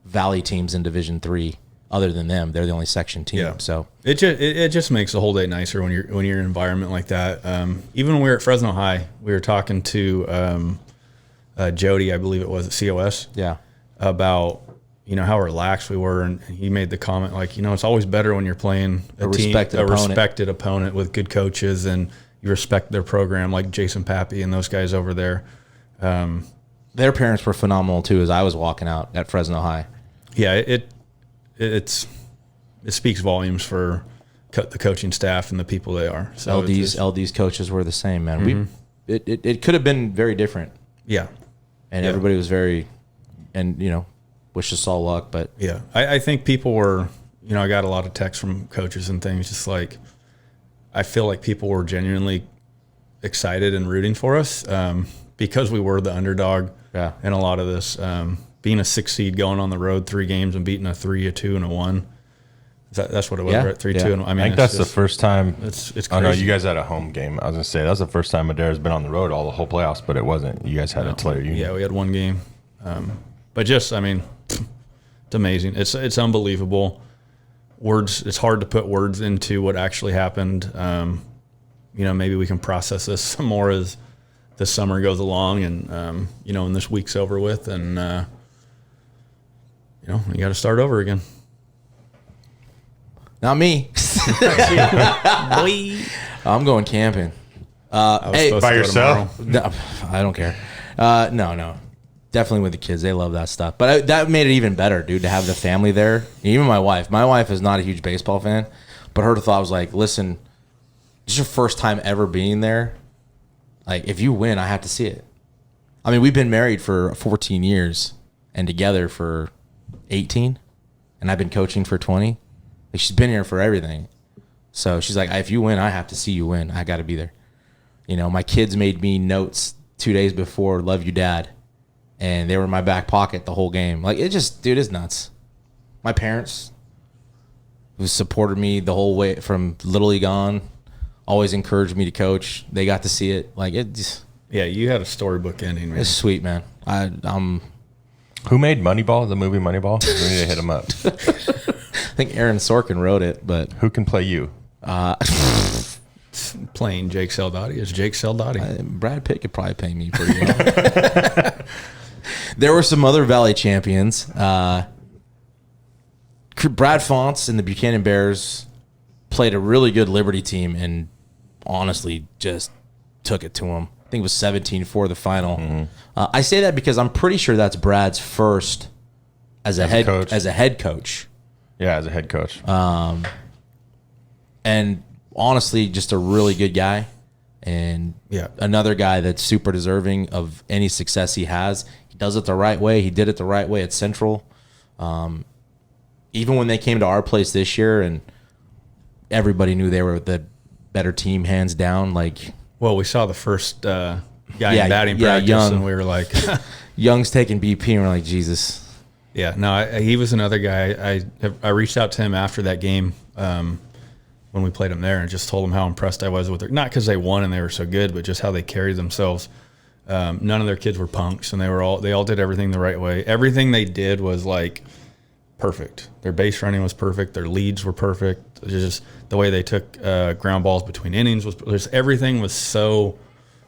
Valley teams in Division III other than them. They're the only section team. Yeah. So it just makes the whole day nicer when you're in an environment like that. Even when we were at Fresno High, we were talking to Jody, I believe it was at COS. Yeah. About how relaxed we were, and he made the comment like it's always better when you're playing a respected opponent with good coaches and you respect their program, like Jason Pappy and those guys over there. Their parents were phenomenal too. As I was walking out at Fresno High, yeah, it speaks volumes for the coaching staff and the people they are. So LD's coaches were the same, man. It could have been very different. Yeah, and everybody was very, and wish us all luck. But yeah, I think people were, I got a lot of texts from coaches and things, just like. I feel like people were genuinely excited and rooting for us because we were the underdog in a lot of this. Being a 6 seed, going on the road 3 games and beating a 3, a 2, and a 1. That's what it was, right? 3-2. And I think that's the first time. It's crazy. Oh no, you guys had a home game. I was gonna say that's the first time Madera's been on the road the whole playoffs, but it wasn't. You guys had a Tulare Union. Yeah, we had 1 game, but just it's amazing. It's unbelievable. Words, it's hard to put words into what actually happened. Maybe we can process this some more as the summer goes along and and this week's over with, and you got to start over again. Not me. I'm going camping. By yourself? No, I don't care. No. Definitely with the kids. They love that stuff. But that made it even better, dude, to have the family there. Even my wife. My wife is not a huge baseball fan, but her thought was like, listen, this is your first time ever being there. Like, if you win, I have to see it. I mean, we've been married for 14 years and together for 18, and I've been coaching for 20. Like, she's been here for everything. So she's like, if you win, I have to see you win. I got to be there. My kids made me notes 2 days before, love you, Dad. And they were in my back pocket the whole game. Like, it's nuts. My parents, who supported me the whole way from Little League on, always encouraged me to coach. They got to see it. Like, it just... Yeah, you had a storybook ending, man. It's sweet, man. Who made Moneyball, the movie Moneyball? We need to hit him up. I think Aaron Sorkin wrote it, but... Who can play you? Playing Jake Saldati is Jake Saldati. Brad Pitt could probably pay me pretty well. There were some other Valley champions. Brad Fonts and the Buchanan Bears played a really good Liberty team and honestly just took it to them. I think it was 17-4 the final. Mm-hmm. I say that because I'm pretty sure that's Brad's first as a head coach. Yeah, as a head coach. And honestly, just a really good guy. And another guy that's super deserving of any success he has. He does it the right way. He did it the right way at Central. Even when they came to our place this year, and everybody knew they were the better team, hands down. Well, we saw the first guy in batting practice, Young. And we were like, Young's taking BP, and we're like, Jesus. Yeah, no, he was another guy. I reached out to him after that game when we played him there, and just told him how impressed I was with it. Not because they won and they were so good, but just how they carried themselves. None of their kids were punks, and they all did everything the right way. Everything they did was like perfect. Their base running was perfect. Their leads were perfect. Just the way they took ground balls between innings was everything was so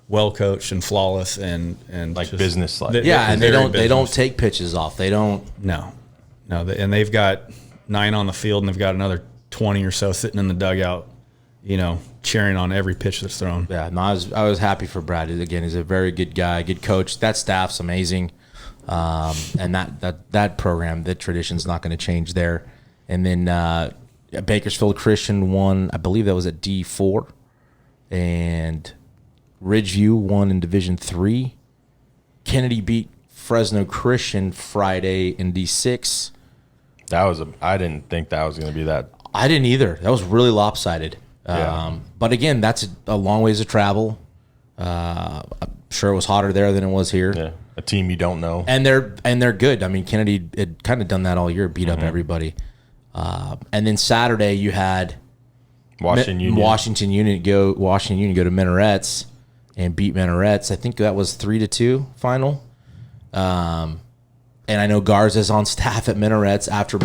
well coached and flawless and like just, business like. And they don't take pitches off. They don't. No, and they've got 9 on the field, and they've got another 20 or so sitting in the dugout, cheering on every pitch that's thrown. Yeah, no, I was happy for Brad. Again, he's a very good guy, good coach. That staff's amazing, and that program, that tradition's not going to change there. And then Bakersfield Christian won, I believe that was at D4, and Ridgeview won in Division 3. Kennedy beat Fresno Christian Friday in D6. I didn't think that was going to be that. I didn't either. That was really lopsided. Yeah. But again, that's a long ways to travel. I'm sure it was hotter there than it was here. Yeah. A team you don't know. And they're good. I mean, Kennedy had kind of done that all year, beat up everybody. And then Saturday you had Washington Union go to Minarets and beat Minarets. I think that was 3-2 final. And I know Garza's on staff at Minarets after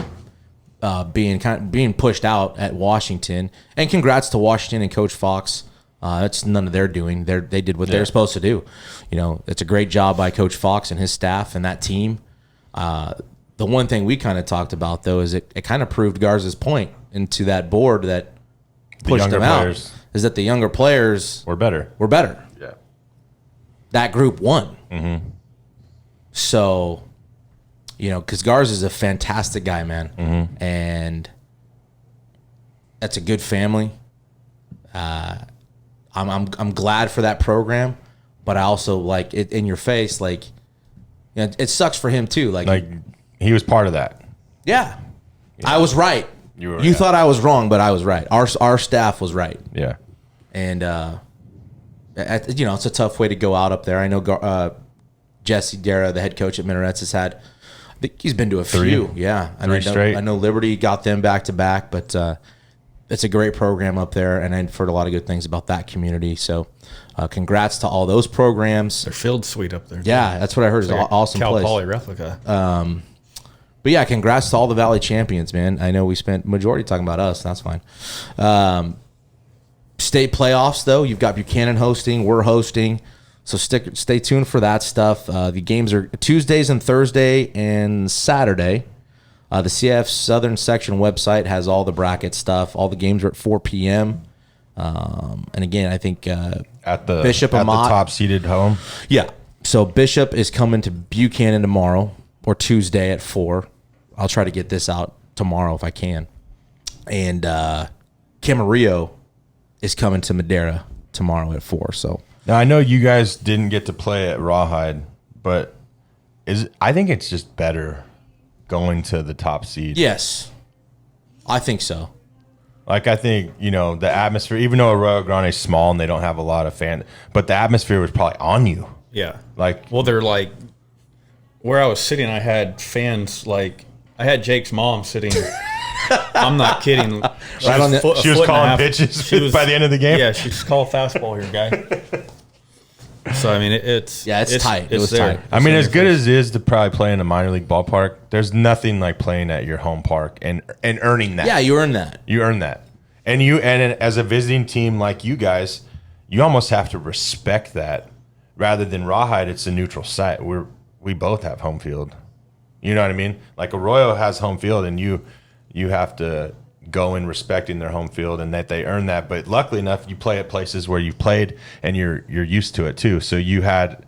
being pushed out at Washington. And congrats to Washington and Coach Fox. It's none of their doing. They did what they're supposed to do. You know, it's a great job by Coach Fox and his staff and that team. The one thing we kind of talked about, though, is it kind of proved Garza's point into that board that pushed them out, is that the younger players were better. Yeah. That group won. Mm-hmm. So, you know, because Garza's a fantastic guy, man. Mm-hmm. And that's a good family. I'm glad for that program, but I also like it in your face. Like, you know, it sucks for him too. Like he was part of that. Yeah. I was right. You thought I was wrong, but I was right. Our staff was right. Yeah. And you know, it's a tough way to go out up there. I know Jesse Guerra, the head coach at Minarets, has had. I think he's been to a few. Yeah, Three straight. I know Liberty got them back to back, but it's a great program up there, and I've heard a lot of good things about that community. So, congrats to all those programs. Their field's sweet up there. Yeah, that's what I heard. Is like awesome Cal place. Poly replica. But yeah, congrats to all the Valley champions, man. I know we spent majority talking about us. That's fine. State playoffs, though, you've got Buchanan hosting. We're hosting. So stay tuned for that stuff. The games are Tuesdays and Thursday and Saturday. The CF Southern Section website has all the bracket stuff. All the games are at 4 p.m. And again, I think at the Bishop at Amat, the top seeded home. Yeah. So Bishop is coming to Buchanan tomorrow or Tuesday at 4. I'll try to get this out tomorrow if I can. And Camarillo is coming to Madera tomorrow at 4. So now I know you guys didn't get to play at Rawhide, but I think it's just better going to the top seed. Yes, I think so. Like, I think, you know, the atmosphere, even though Arroyo Grande is small and they don't have a lot of fans, but the atmosphere was probably on you. Yeah. Like, well, they're like, where I was sitting, I had fans, like, I had Jake's mom sitting. I'm not kidding. She was calling pitches by the end of the game. Yeah, she's called fastball here, guy. So I mean, it's tight. It was there. tight. I mean, as good as it is to probably play in a minor league ballpark, there's nothing like playing at your home park and earning that. Yeah, you earn that. You earn that, and as a visiting team like you guys, you almost have to respect that. Rather than Rawhide, it's a neutral site. We both have home field. You know what I mean? Like Arroyo has home field, and you have to go in respecting their home field and that they earn that. But luckily enough, you play at places where you've played and you're used to it too. So you had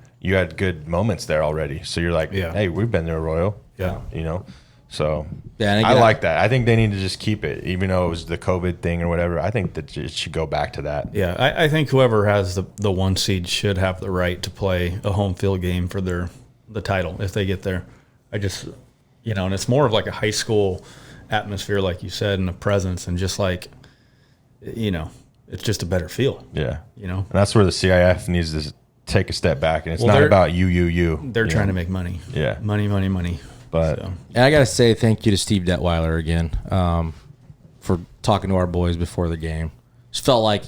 good moments there already. So you're like, hey, we've been there, Arroyo. Yeah. You know? So yeah, I like that. I think they need to just keep it, even though it was the COVID thing or whatever. I think that it should go back to that. Yeah, I think whoever has the 1 seed should have the right to play a home field game for the title if they get there. I just, you know, and it's more of like a high school atmosphere, like you said, and a presence, and just like, you know, it's just a better feel. Yeah. You know? And that's where the CIF needs to take a step back, and it's not about you. They're trying to make money. Yeah. Money. But and I got to say thank you to Steve Detweiler again for talking to our boys before the game. Just felt like,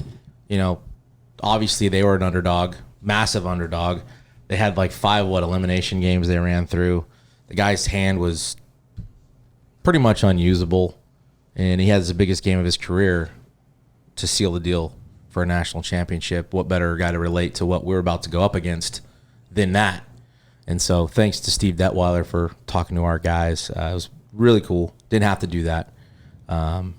you know, obviously they were an underdog, massive underdog. They had like 5 elimination games they ran through. The guy's hand was pretty much unusable, and he has the biggest game of his career to seal the deal for a national championship. What better guy to relate to what we're about to go up against than that? And so thanks to Steve Detweiler for talking to our guys. It was really cool. Didn't have to do that. And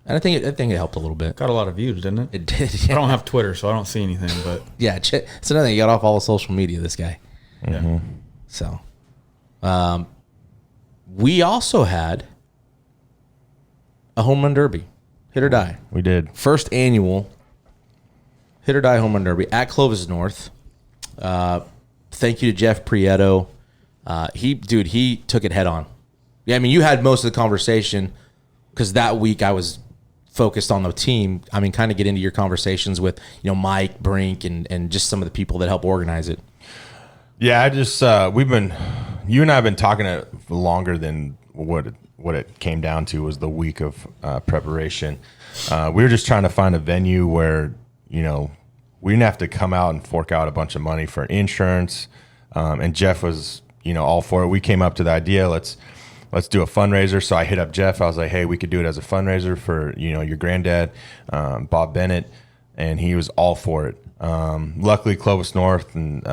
I think it helped a little bit. Got a lot of views, didn't it? It did. Yeah. I don't have Twitter, so I don't see anything. But yeah, it's another thing. He got off all the social media, this guy. mm-hmm. So we also had a home run derby, hit or die. We did. First annual Hit.OR.DIE Home Run Derby at Clovis North. Thank you to Jeff Prieto. He took it head on. Yeah, I mean, you had most of the conversation because that week I was focused on the team. I mean, kind of get into your conversations with, Mike Brink and just some of the people that help organize it. Yeah, I just you and I have been talking it longer than what it came down to was the week of preparation. We were just trying to find a venue where, we didn't have to come out and fork out a bunch of money for insurance. And Jeff was, all for it. We came up to the idea, let's do a fundraiser. So I hit up Jeff. I was like, hey, we could do it as a fundraiser for, your granddad, Bob Bennett. And he was all for it. Luckily, Clovis North and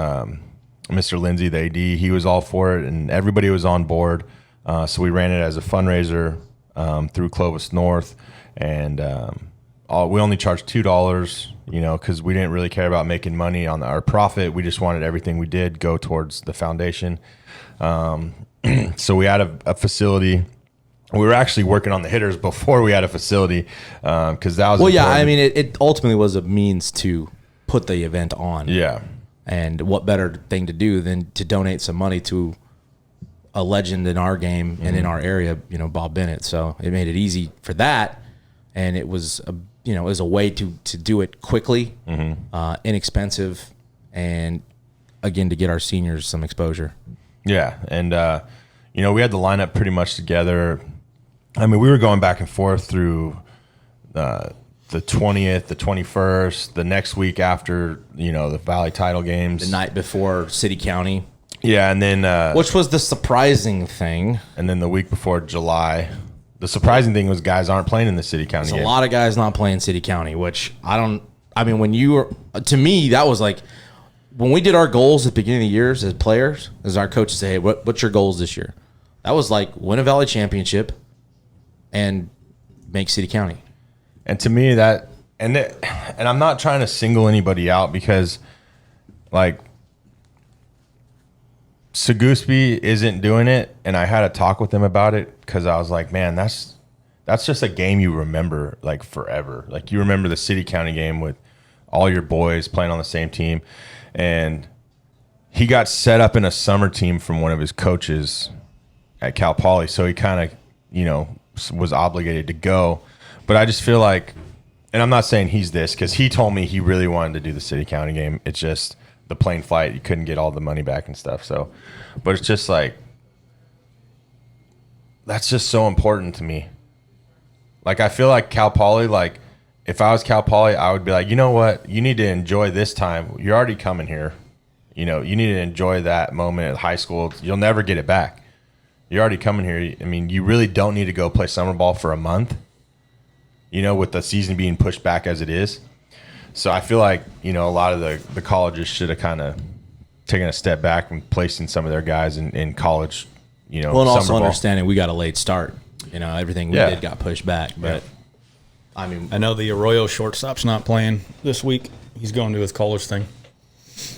Mr. Lindsay, the AD, he was all for it. And everybody was on board. So we ran it as a fundraiser through Clovis North. And we only charged $2, because we didn't really care about making money on our profit. We just wanted everything we did go towards the foundation. So we had a facility. We were actually working on the hitters before we had a facility because that was important. Yeah. I mean, it ultimately was a means to put the event on. Yeah. And what better thing to do than to donate some money to a legend in our game and in our area, Bob Bennett. So it made it easy for that, and it was a way to do it quickly, inexpensive, and again to get our seniors some exposure. Yeah, and we had the lineup pretty much together. I mean, we were going back and forth through the 20th, the 21st, the next week after the Valley title games, the night before City County. Yeah, and then which was the surprising thing. And then the week before July, the surprising thing was guys aren't playing in the City County game. A lot of guys not playing City County, which when you were, to me, that was like, when we did our goals at the beginning of the years as players, as our coaches say, hey, what's your goals this year? That was like win a Valley championship and make City County. And to me and I'm not trying to single anybody out because like Seguspie isn't doing it, and I had a talk with them about it because I was like, man, that's just a game you remember like forever. Like you remember the City County game with all your boys playing on the same team, and he got set up in a summer team from one of his coaches at Cal Poly, so he kind of was obligated to go. But I just feel like, and I'm not saying he's this because he told me he really wanted to do the City County game. It's just the plane flight, you couldn't get all the money back and stuff. So, but it's just like, that's just so important to me. Like, I feel like Cal Poly, like, if I was Cal Poly, I would be like, you know what? You need to enjoy this time. You're already coming here. You need to enjoy that moment at high school. You'll never get it back. You're already coming here. I mean, you really don't need to go play summer ball for a month, with the season being pushed back as it is. So I feel like, a lot of the colleges should have kind of taken a step back and placing some of their guys in college, Well, and also understanding we got a late start. Everything we did got pushed back. But, I mean, I know the Arroyo shortstop's not playing this week. He's going to his college thing.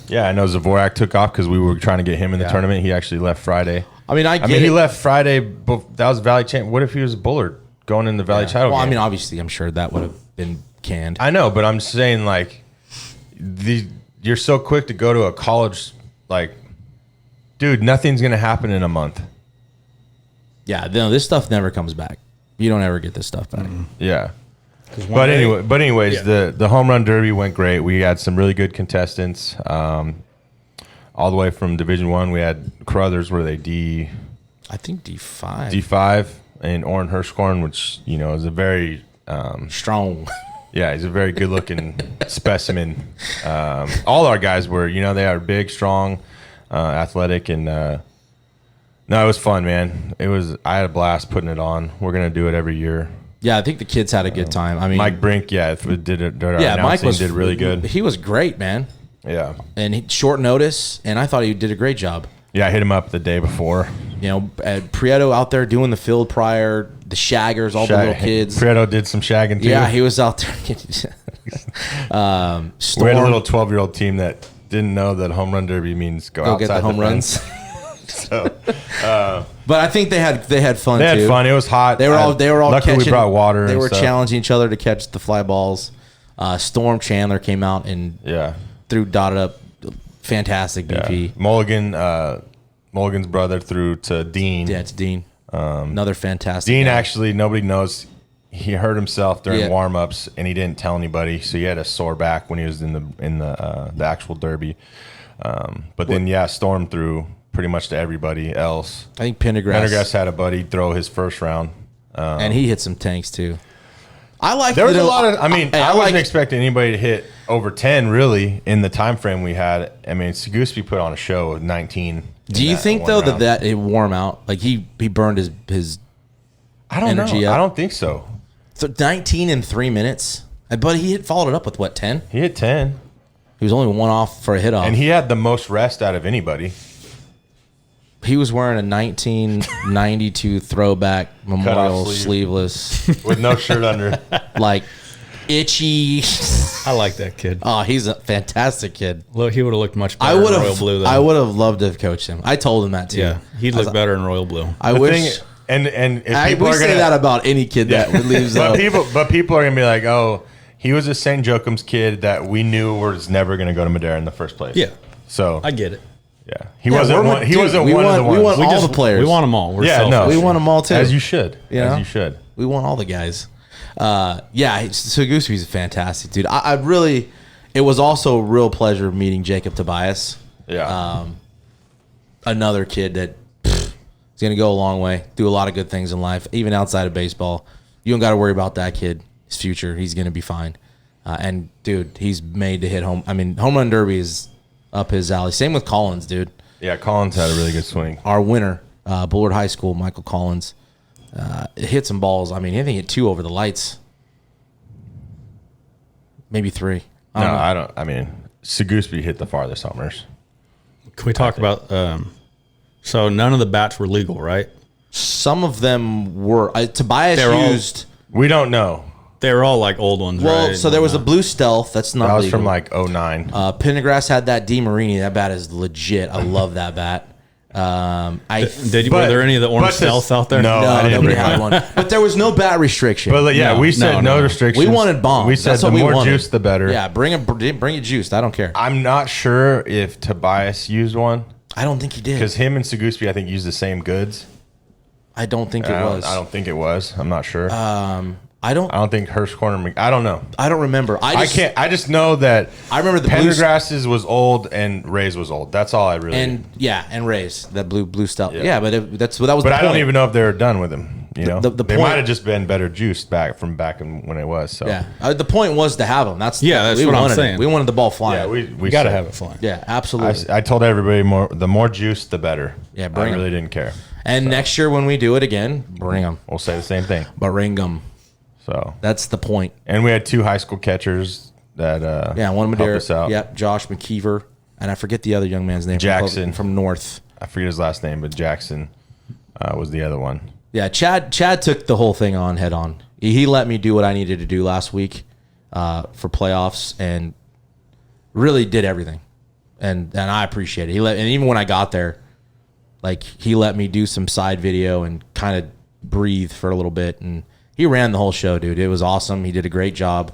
Yeah, I know Zavorak took off because we were trying to get him in the tournament. He actually left Friday. He left Friday. That was Valley Champ. What if he was a Bullard going in the Valley title game? Well, I mean, obviously, I'm sure that would have been canned. I know, but I'm saying, like, you're so quick to go to a college, like, dude, nothing's going to happen in a month. Yeah, no, this stuff never comes back. You don't ever get this stuff back. Mm-hmm. Yeah. But anyways, the home run derby went great. We had some really good contestants. All the way from Division I, we had Carruthers, were they D? I think D5. D5, and Orrin Hirschkorn, which, is a very strong. Yeah, he's a very good-looking specimen. All our guys were, they are big, strong, athletic, and no, it was fun, man. I had a blast putting it on. We're gonna do it every year. Yeah, I think the kids had a good time. I mean, Mike Brink, did it. Mike did really good. He was great, man. Yeah, and short notice, and I thought he did a great job. Yeah, I hit him up the day before. Prieto out there doing the field prior, the shaggers, all the little kids. Prieto did some shagging too. Yeah, he was out there. We had a little 12-year-old team that didn't know that home run derby means go outside get the home runs. So, but I think they had fun. They had fun. It was hot. They were all luckily catching. We brought water. They were challenging each other to catch the fly balls. Storm Chandler came out and threw dotted up, fantastic BP. Yeah. Mulligan's brother threw to Dean. Yeah, it's Dean. Another fantastic. Dean guy. actually, nobody knows. He hurt himself during warm-ups, and he didn't tell anybody. So he had a sore back when he was in the actual derby. But then, Storm threw pretty much to everybody else. I think Pendergrass had a buddy throw his first round. And he hit some tanks, too. There was a lot of. I mean, I wasn't expecting anybody to hit over 10 really in the time frame we had. I mean, Seguspie put on a show of 19. Do you think though that it wore him out? Like he burned his I don't energy know. up? I don't think so. So 19 in 3 minutes. But he followed it up with what, 10? He hit 10. He was only one off for a hit off. And he had the most rest out of anybody. He was wearing a 1992 throwback Memorial sleeveless with no shirt under. Like itchy. I like that kid. Oh, he's a fantastic kid. Look, he would have looked much better in Royal Blue, though. I would have loved to have coached him. I told him that, too. Yeah, he'd look better in Royal Blue. I wish... And if people we are say that about any kid that leaves. But people are gonna be like, oh, he was a St. Joachim's kid that we knew was never gonna go to Madera in the first place. Yeah, so I get it. Yeah, he wasn't one. He wasn't one of the ones. We want all the players. We want them all. We're we want them all too. As you should. As you should. We want all the guys. Seguspie's a fantastic dude. I really. It was also a real pleasure meeting Jacob Tobias. Yeah. Another kid that. He's going to go a long way, do a lot of good things in life, even outside of baseball. You don't got to worry about that kid, his future. He's going to be fine. And, dude, he's made to hit home. I mean, home run derby is up his alley. Same with Collins, dude. Yeah, Collins had a really good swing. Our winner, Bullard High School, Michael Collins, hit some balls. I mean, I think he hit 2 over the lights. Maybe 3. I don't. I mean, Seguspie hit the farthest homers. Can we talk about... So none of the bats were legal, right? Some of them were. Tobias used. We don't know. They were all like old ones, well, right? so there was a blue stealth. That's not That was legal. from like 09. Pendergrass had that DeMarini. That bat is legit. I love that bat. Were there any of the orange stealths out there? No, nobody had one. But there was no bat restriction. But we said no restrictions. We wanted bombs. We said That's the what we more wanted. juice, the better. Yeah, bring it juiced. I don't care. I'm not sure if Tobias used one. I don't think he did. Because him and Seguspie, I think, used the same goods. I don't think it was. I don't think it was. I'm not sure. I don't think Hurst Corner. I don't know. I don't remember. I can't. I just know that I remember the Pendergrass's was old and Ray's was old. That's all I really. And Ray's that blue stuff. Yeah, but that was. But the I don't point. even know if they were done with him. You know, the they point, might have just been better juiced back in when it was. So yeah, the point was to have them. That's what I'm saying. We wanted the ball flying. Yeah, we got to have it flying. Yeah, absolutely. I told everybody the more juice, the better. Yeah, I really didn't care. And next year when we do it again, bring them. We'll say the same thing. Bring them. So that's the point. And we had 2 high school catchers that one Madera. helped us out. Yep, Josh McKeever, and I forget the other young man's name. Jackson from North. I forget his last name, but Jackson was the other one. Yeah, Chad took the whole thing on head on. He let me do what I needed to do last week for playoffs, and really did everything. And I appreciate it. And even when I got there, like he let me do some side video and kind of breathe for a little bit, and he ran the whole show, dude. It was awesome. He did a great job.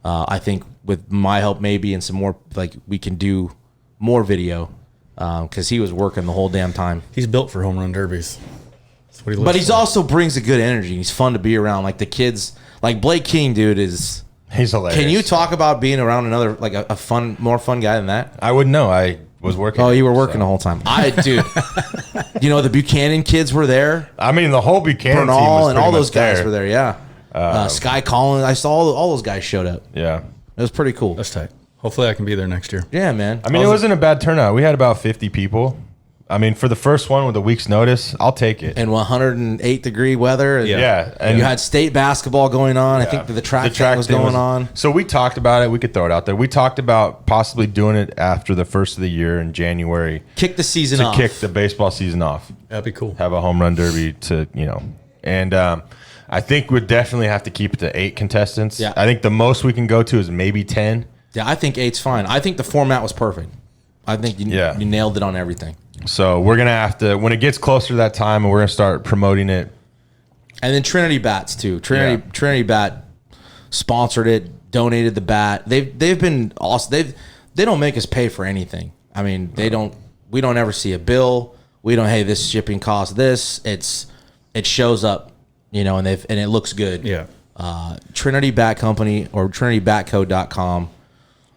I think with my help maybe and some more, like we can do more video because he was working the whole damn time. He's built for home run derbies. But he's also brings a good energy. He's fun to be around. Like the kids, like Blake King, dude, he's hilarious. Can you talk about being around another like a more fun guy than that? I wouldn't know. I was working. Oh, you were working the whole time. Dude, you know the Buchanan kids were there. I mean, the whole Buchanan Bernal team was and all those guys there. were there. Yeah, Sky Collins. I saw all those guys showed up. Yeah, it was pretty cool. That's tight. Hopefully, I can be there next year. Yeah, man. I mean, it wasn't a bad turnout. We had about 50 people. I mean, for the first one with a week's notice, I'll take it. And 108-degree weather. Yeah. And you had state basketball going on. Yeah. I think the track was going on. So we talked about it. We could throw it out there. We talked about possibly doing it after the first of the year in January. Kick the season off. Kick the baseball season off. That'd be cool. Have a home run derby and I think we'd definitely have to keep it to 8 contestants. Yeah. I think the most we can go to is maybe 10. Yeah, I think 8's fine. I think the format was perfect. I think you nailed it on everything. So we're going to have to, when it gets closer to that time, and we're going to start promoting it. And then Trinity Bats, too. Trinity Bat sponsored it, donated the bat. They've been awesome. They don't make us pay for anything. I mean, we don't ever see a bill. We don't, hey, this shipping costs this. It shows up, and it looks good. Yeah. Trinity Bat Company or trinitybatco.com.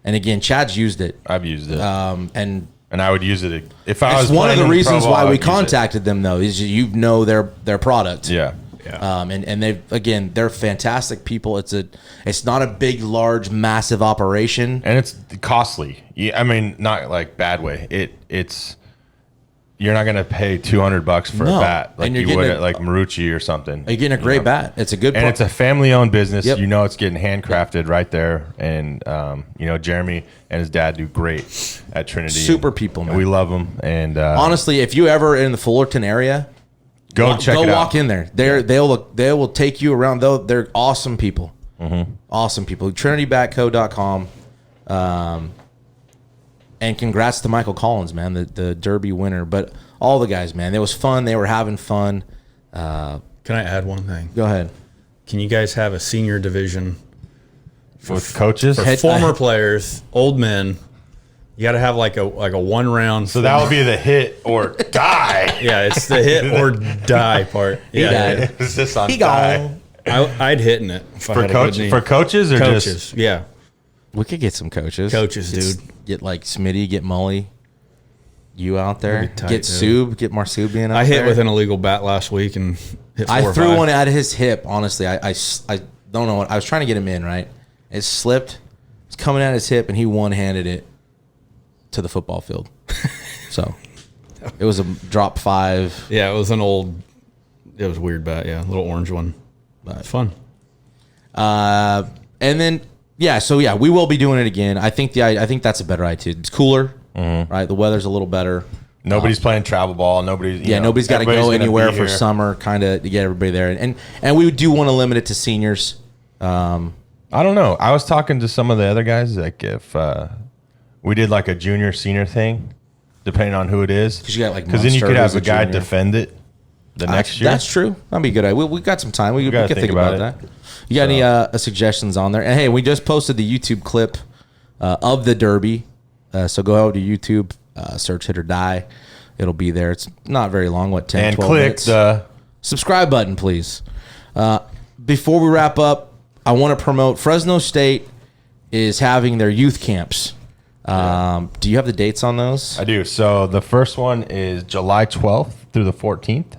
And again, Chad's used it. I've used it. And I would use it if I was. It's one of the reasons why we contacted contacted them, though, is their product. Yeah. Yeah. And they're fantastic people. It's not a big, large, massive operation, And it's costly. I mean, not like bad way. It's you're not gonna pay $200 for No. a bat like And you're you would getting at like Marucci or something. you're getting a great bat. It's a good And it's a family-owned business. Yep. It's getting handcrafted right there. And Jeremy and his dad do great at Trinity. Super people, man. And we love them. And Honestly, if you ever in the Fullerton area, go check it out. walk in there. They will take you around. Though they're awesome people. Mm-hmm. Awesome people. TrinityBatco.com. And congrats to Michael Collins, man, the Derby winner. But all the guys, man, it was fun. They were having fun. Can I add one thing? Go ahead. Can you guys have a senior division With coaches. for former players, old men? You got to have like a 1 round. So that would be the hit or die. Yeah, it's the hit or die part. Yeah, died. Is this on He die? gone. I'd hit in it if I For had a good coach knee. for coaches or coaches. just Yeah, We could get some coaches. Coaches, dude. Get like Smitty, get Mully, you out there. That'd be tight, Get dude. Sub, get Marsubian out I hit there. with an illegal bat last week and hit 4 I or threw 5. one out of his hip. Honestly, I don't know what I was trying to get him in. Right, it slipped. It's coming out of his hip, and he one-handed it to the football field. So it was a drop 5. Yeah, it was an old. It was a weird bat. Yeah, a little orange one. But fun. And then we will be doing it again. I think that's a better idea. It's cooler, right? The weather's a little better. nobody's playing travel ball. Nobody's Nobody's got to everybody's go gonna anywhere be for here. summer, kind of to get everybody there. And we do want to limit it to seniors. I don't know. I was talking to some of the other guys, like if we did like a junior senior thing, depending on who it is, 'Cause you got, like, then you Munster could have who's a a guy junior. defend it the next year. That's true. That'd be a good idea. We got some time. We gotta can think about that. You got any suggestions on there? And hey, we just posted the YouTube clip of the Derby. So go over to YouTube, search HIT.OR.DIE. It'll be there. It's not very long. 10, and 12 click minutes. the Subscribe button, please. Before we wrap up, I want to promote Fresno State is having their youth camps. Do you have the dates on those? I do. So the first one is July 12th through the 14th,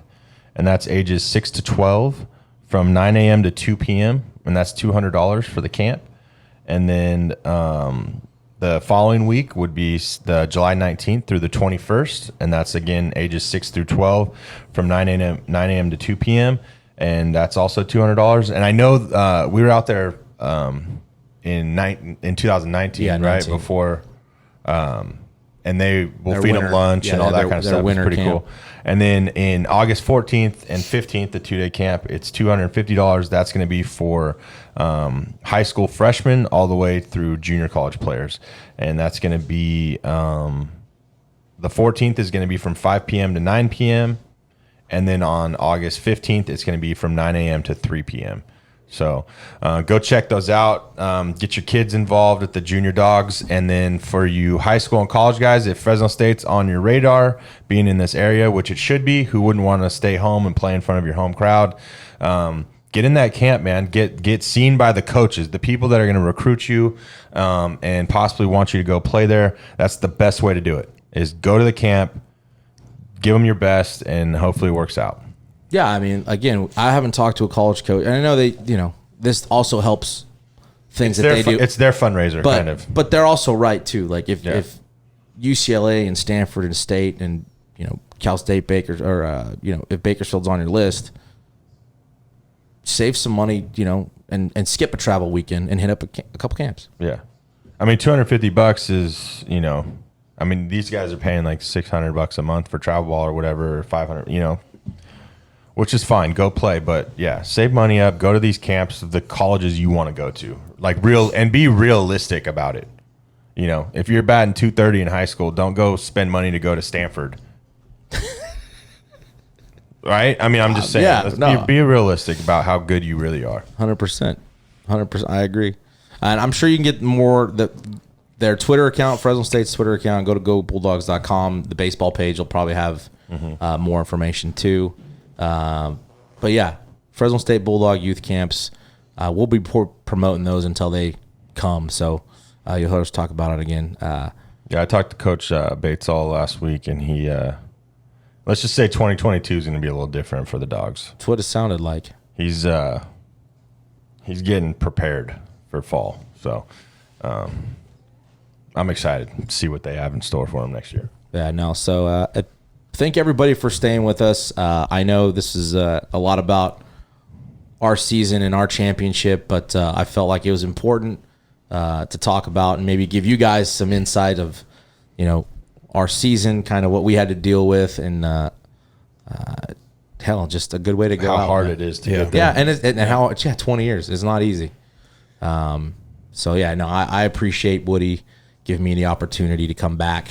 and that's ages 6 to 12 from 9 a.m. to 2 p.m., and that's $200 for the camp. And then the following week would be the July 19th through the 21st, and that's, again, ages 6 through 12 from 9 a.m. to 2 p.m., and that's also $200. And I know we were out there in 2019, right? 19. Before and they will Their feed winter- them lunch yeah, and all that their- kind of their stuff. It's winter pretty camp. cool. And then in August 14th and 15th, the 2-day camp, it's $250. That's going to be for high school freshmen all the way through junior college players. And that's going to be the 14th is going to be from 5 p.m. to 9 p.m. And then on August 15th, it's going to be from 9 a.m. to 3 p.m. So go check those out. Get your kids involved at the Junior Dogs. And then for you high school and college guys, if Fresno State's on your radar, being in this area, which it should be, who wouldn't want to stay home and play in front of your home crowd? Get in that camp, man. Get seen by the coaches, the people that are going to recruit you and possibly want you to go play there. That's the best way to do it, is go to the camp, give them your best, and hopefully it works out. Yeah, I mean, again, I haven't talked to a college coach, and I know this also helps things that they do. It's their fundraiser, but, kind of. But they're also right too. Like if UCLA and Stanford and State and Cal State Bakers or if Bakersfield's on your list, save some money, and skip a travel weekend and hit up a couple camps. Yeah, I mean, $250 is I mean, these guys are paying like $600 a month for travel ball or whatever, or $500, which is fine. Go play, but yeah, save money up. Go to these camps, the colleges you want to go to, like and be realistic about it. If you're batting .230 in high school, don't go spend money to go to Stanford. Right? I mean, I'm just saying. Yeah, Let's no. be realistic about how good you really are. 100%. I agree. And I'm sure you can get more their Twitter account, Fresno State's Twitter account. Go to gobulldogs.com. The baseball page will probably have more information too. But yeah, Fresno State Bulldog youth camps. We'll be promoting those until they come. So you'll hear us talk about it again. Yeah, I talked to Coach Bates all last week, and he, let's just say 2022 is going to be a little different for the Dogs. That's what it sounded like. He's getting prepared for fall. So I'm excited to see what they have in store for him next year. Yeah, no. So thank everybody for staying with us. I know this is a lot about our season and our championship, but I felt like it was important to talk about and maybe give you guys some insight of, our season, kind of what we had to deal with, and hell, just a good way to go. How out, hard man. it is to get there. Yeah, and how 20 years is not easy. So yeah, no, I appreciate Woody giving me the opportunity to come back.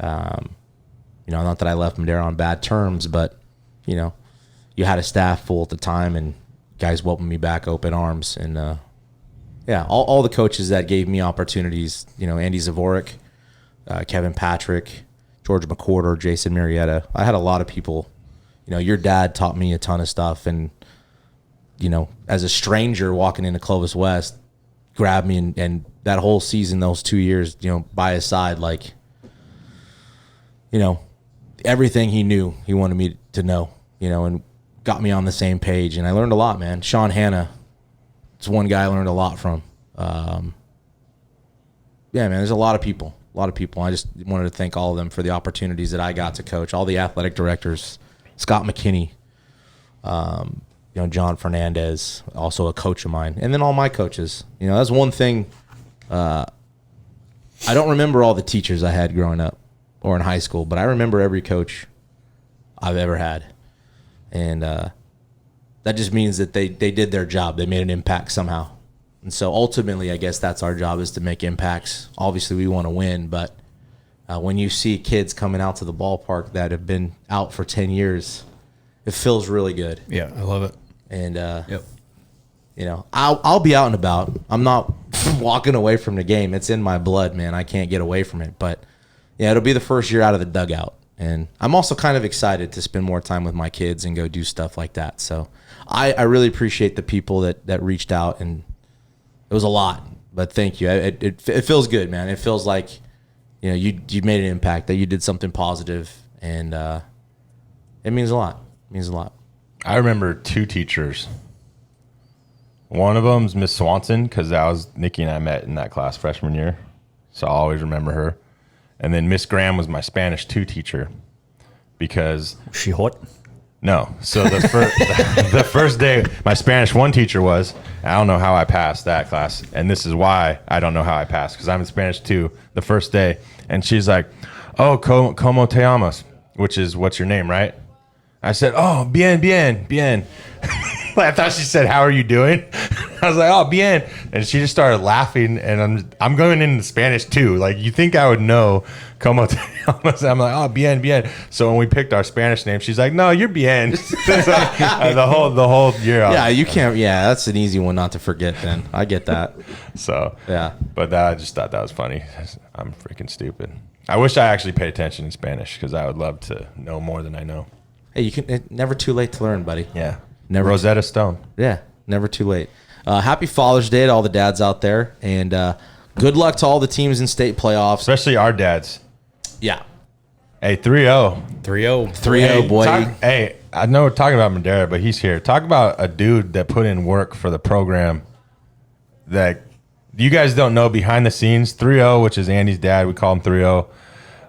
Not that I left him there on bad terms, but you had a staff full at the time, and guys welcomed me back open arms, and all the coaches that gave me opportunities, Andy Zavorik, Kevin Patrick, George McWhorter, Jason Marietta. I had a lot of people. Your dad taught me a ton of stuff, and as a stranger walking into Clovis West, grabbed me and that whole season, those 2 years, by his side, like, everything he knew, he wanted me to know, and got me on the same page. And I learned a lot, man. Sean Hanna is one guy I learned a lot from. Man, there's a lot of people. I just wanted to thank all of them for the opportunities that I got to coach, all the athletic directors, Scott McKinney, John Fernandez, also a coach of mine, and then all my coaches. That's one thing. I don't remember all the teachers I had growing up or in high school, but I remember every coach I've ever had. And that just means that they did their job. They made an impact somehow. And so ultimately, I guess that's our job, is to make impacts. Obviously, we want to win, but when you see kids coming out to the ballpark that have been out for 10 years, it feels really good. Yeah, I love it. And, Yep. I'll be out and about. I'm not walking away from the game. It's in my blood, man. I can't get away from it. But, yeah, it'll be the first year out of the dugout. And I'm also kind of excited to spend more time with my kids and go do stuff like that. So I really appreciate the people that reached out, and it was a lot. But thank you. It feels good, man. It feels like, you made an impact, that you did something positive, and it means a lot. It means a lot. I remember two teachers. One of them's Miss Swanson, because that was Nikki and I met in that class freshman year. So I'll always remember her. And then Miss Graham was my Spanish 2 teacher, because She hot? no. So the first day my Spanish 1 teacher was, I don't know how I passed that class. And this is why I don't know how I passed, because I'm in Spanish 2 the first day. And she's like, oh, como te llamas? Which is, what's your name, right? I said, oh, bien. I thought she said, how are you doing? I was like, oh, bien. And she just started laughing, and I'm going into Spanish too. Like, you think I would know como te llamas? I'm like, oh, bien. So when we picked our Spanish name, she's like, no, you're bien. the whole year. Yeah, you can't. Yeah, that's an easy one not to forget then. I get that. So, Yeah. But I just thought that was funny. I'm freaking stupid. I wish I actually paid attention in Spanish, because I would love to know more than I know. Hey, never too late to learn, buddy. Yeah. Never. Rosetta Stone. Yeah, never too late. Happy Father's Day to all the dads out there, and good luck to all the teams in state playoffs. Especially our dads. Yeah. Hey, 3-0. 3-0. 3-0, boy. Hey, I know we're talking about Madera, but he's here. Talk about a dude that put in work for the program that you guys don't know behind the scenes. 3-0, which is Andy's dad, we call him 3-0,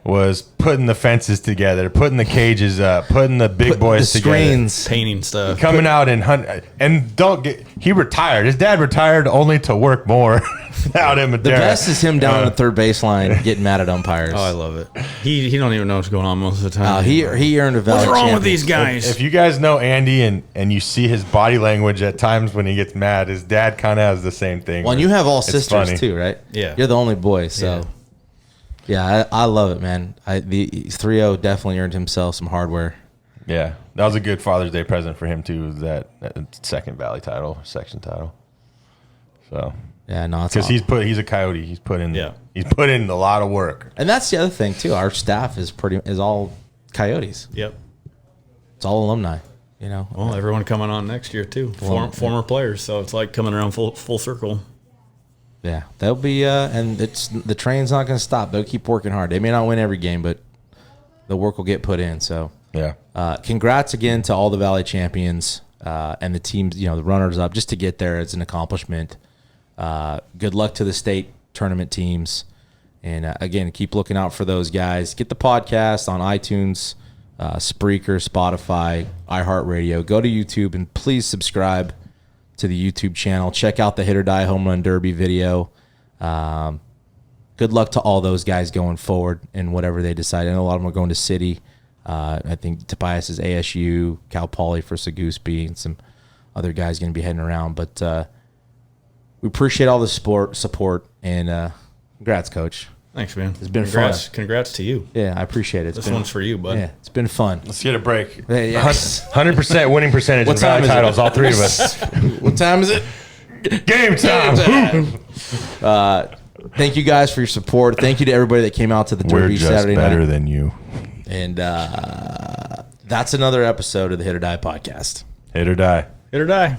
was putting the fences together, putting the cages up, putting the big boys the together. screens. Painting stuff. Coming out and he retired. His dad retired only to work more out in The Madera. best is him down on the third baseline getting mad at umpires. Oh, I love it. He don't even know what's going on most of the time. He earned a Valley What's wrong with champion. these guys? If you guys know Andy and you see his body language at times when he gets mad, his dad kind of has the same thing. Well, and you have all It's sisters funny. too, right? Yeah. You're the only boy, so yeah, I love it, man. The 3-0 definitely earned himself some hardware. Yeah, that was a good Father's Day present for him too. That second Valley title, section title. So Yeah, no, it's because awesome. he's a Coyote. He's put in Yeah. he's put in a lot of work. And that's the other thing too. Our staff is all Coyotes. Yep. It's all alumni. You know. Well, everyone coming on next year too, former players. So it's like coming around full circle. Yeah, they'll be, and the train's not going to stop. They'll keep working hard. They may not win every game, but the work will get put in. So, Yeah. Congrats again to all the Valley champions and the teams. The runners up. Just to get there, it's an accomplishment. Good luck to the state tournament teams, and again, keep looking out for those guys. Get the podcast on iTunes, Spreaker, Spotify, iHeartRadio. Go to YouTube and please subscribe to the YouTube channel. Check out the Hit.OR.DIE Home Run Derby video. Good luck to all those guys going forward in whatever they decide. I know a lot of them are going to City. I think Tobias is ASU, Cal Poly for Saguspi, and some other guys going to be heading around. But we appreciate all the support, and congrats, Coach. Thanks, man. It's been fun. Congrats to you. Yeah, I appreciate it. This one's for you, bud. Yeah, it's been fun. Let's get a break. Hey, yes. 100% winning percentage in What time Valley is it? titles, all three of us. What time is it? Game time. Thank you guys for your support. Thank you to everybody that came out to the We're Derby just Saturday better night. than you. And that's another episode of the Hit.OR.DIE podcast. Hit or die. Hit or die.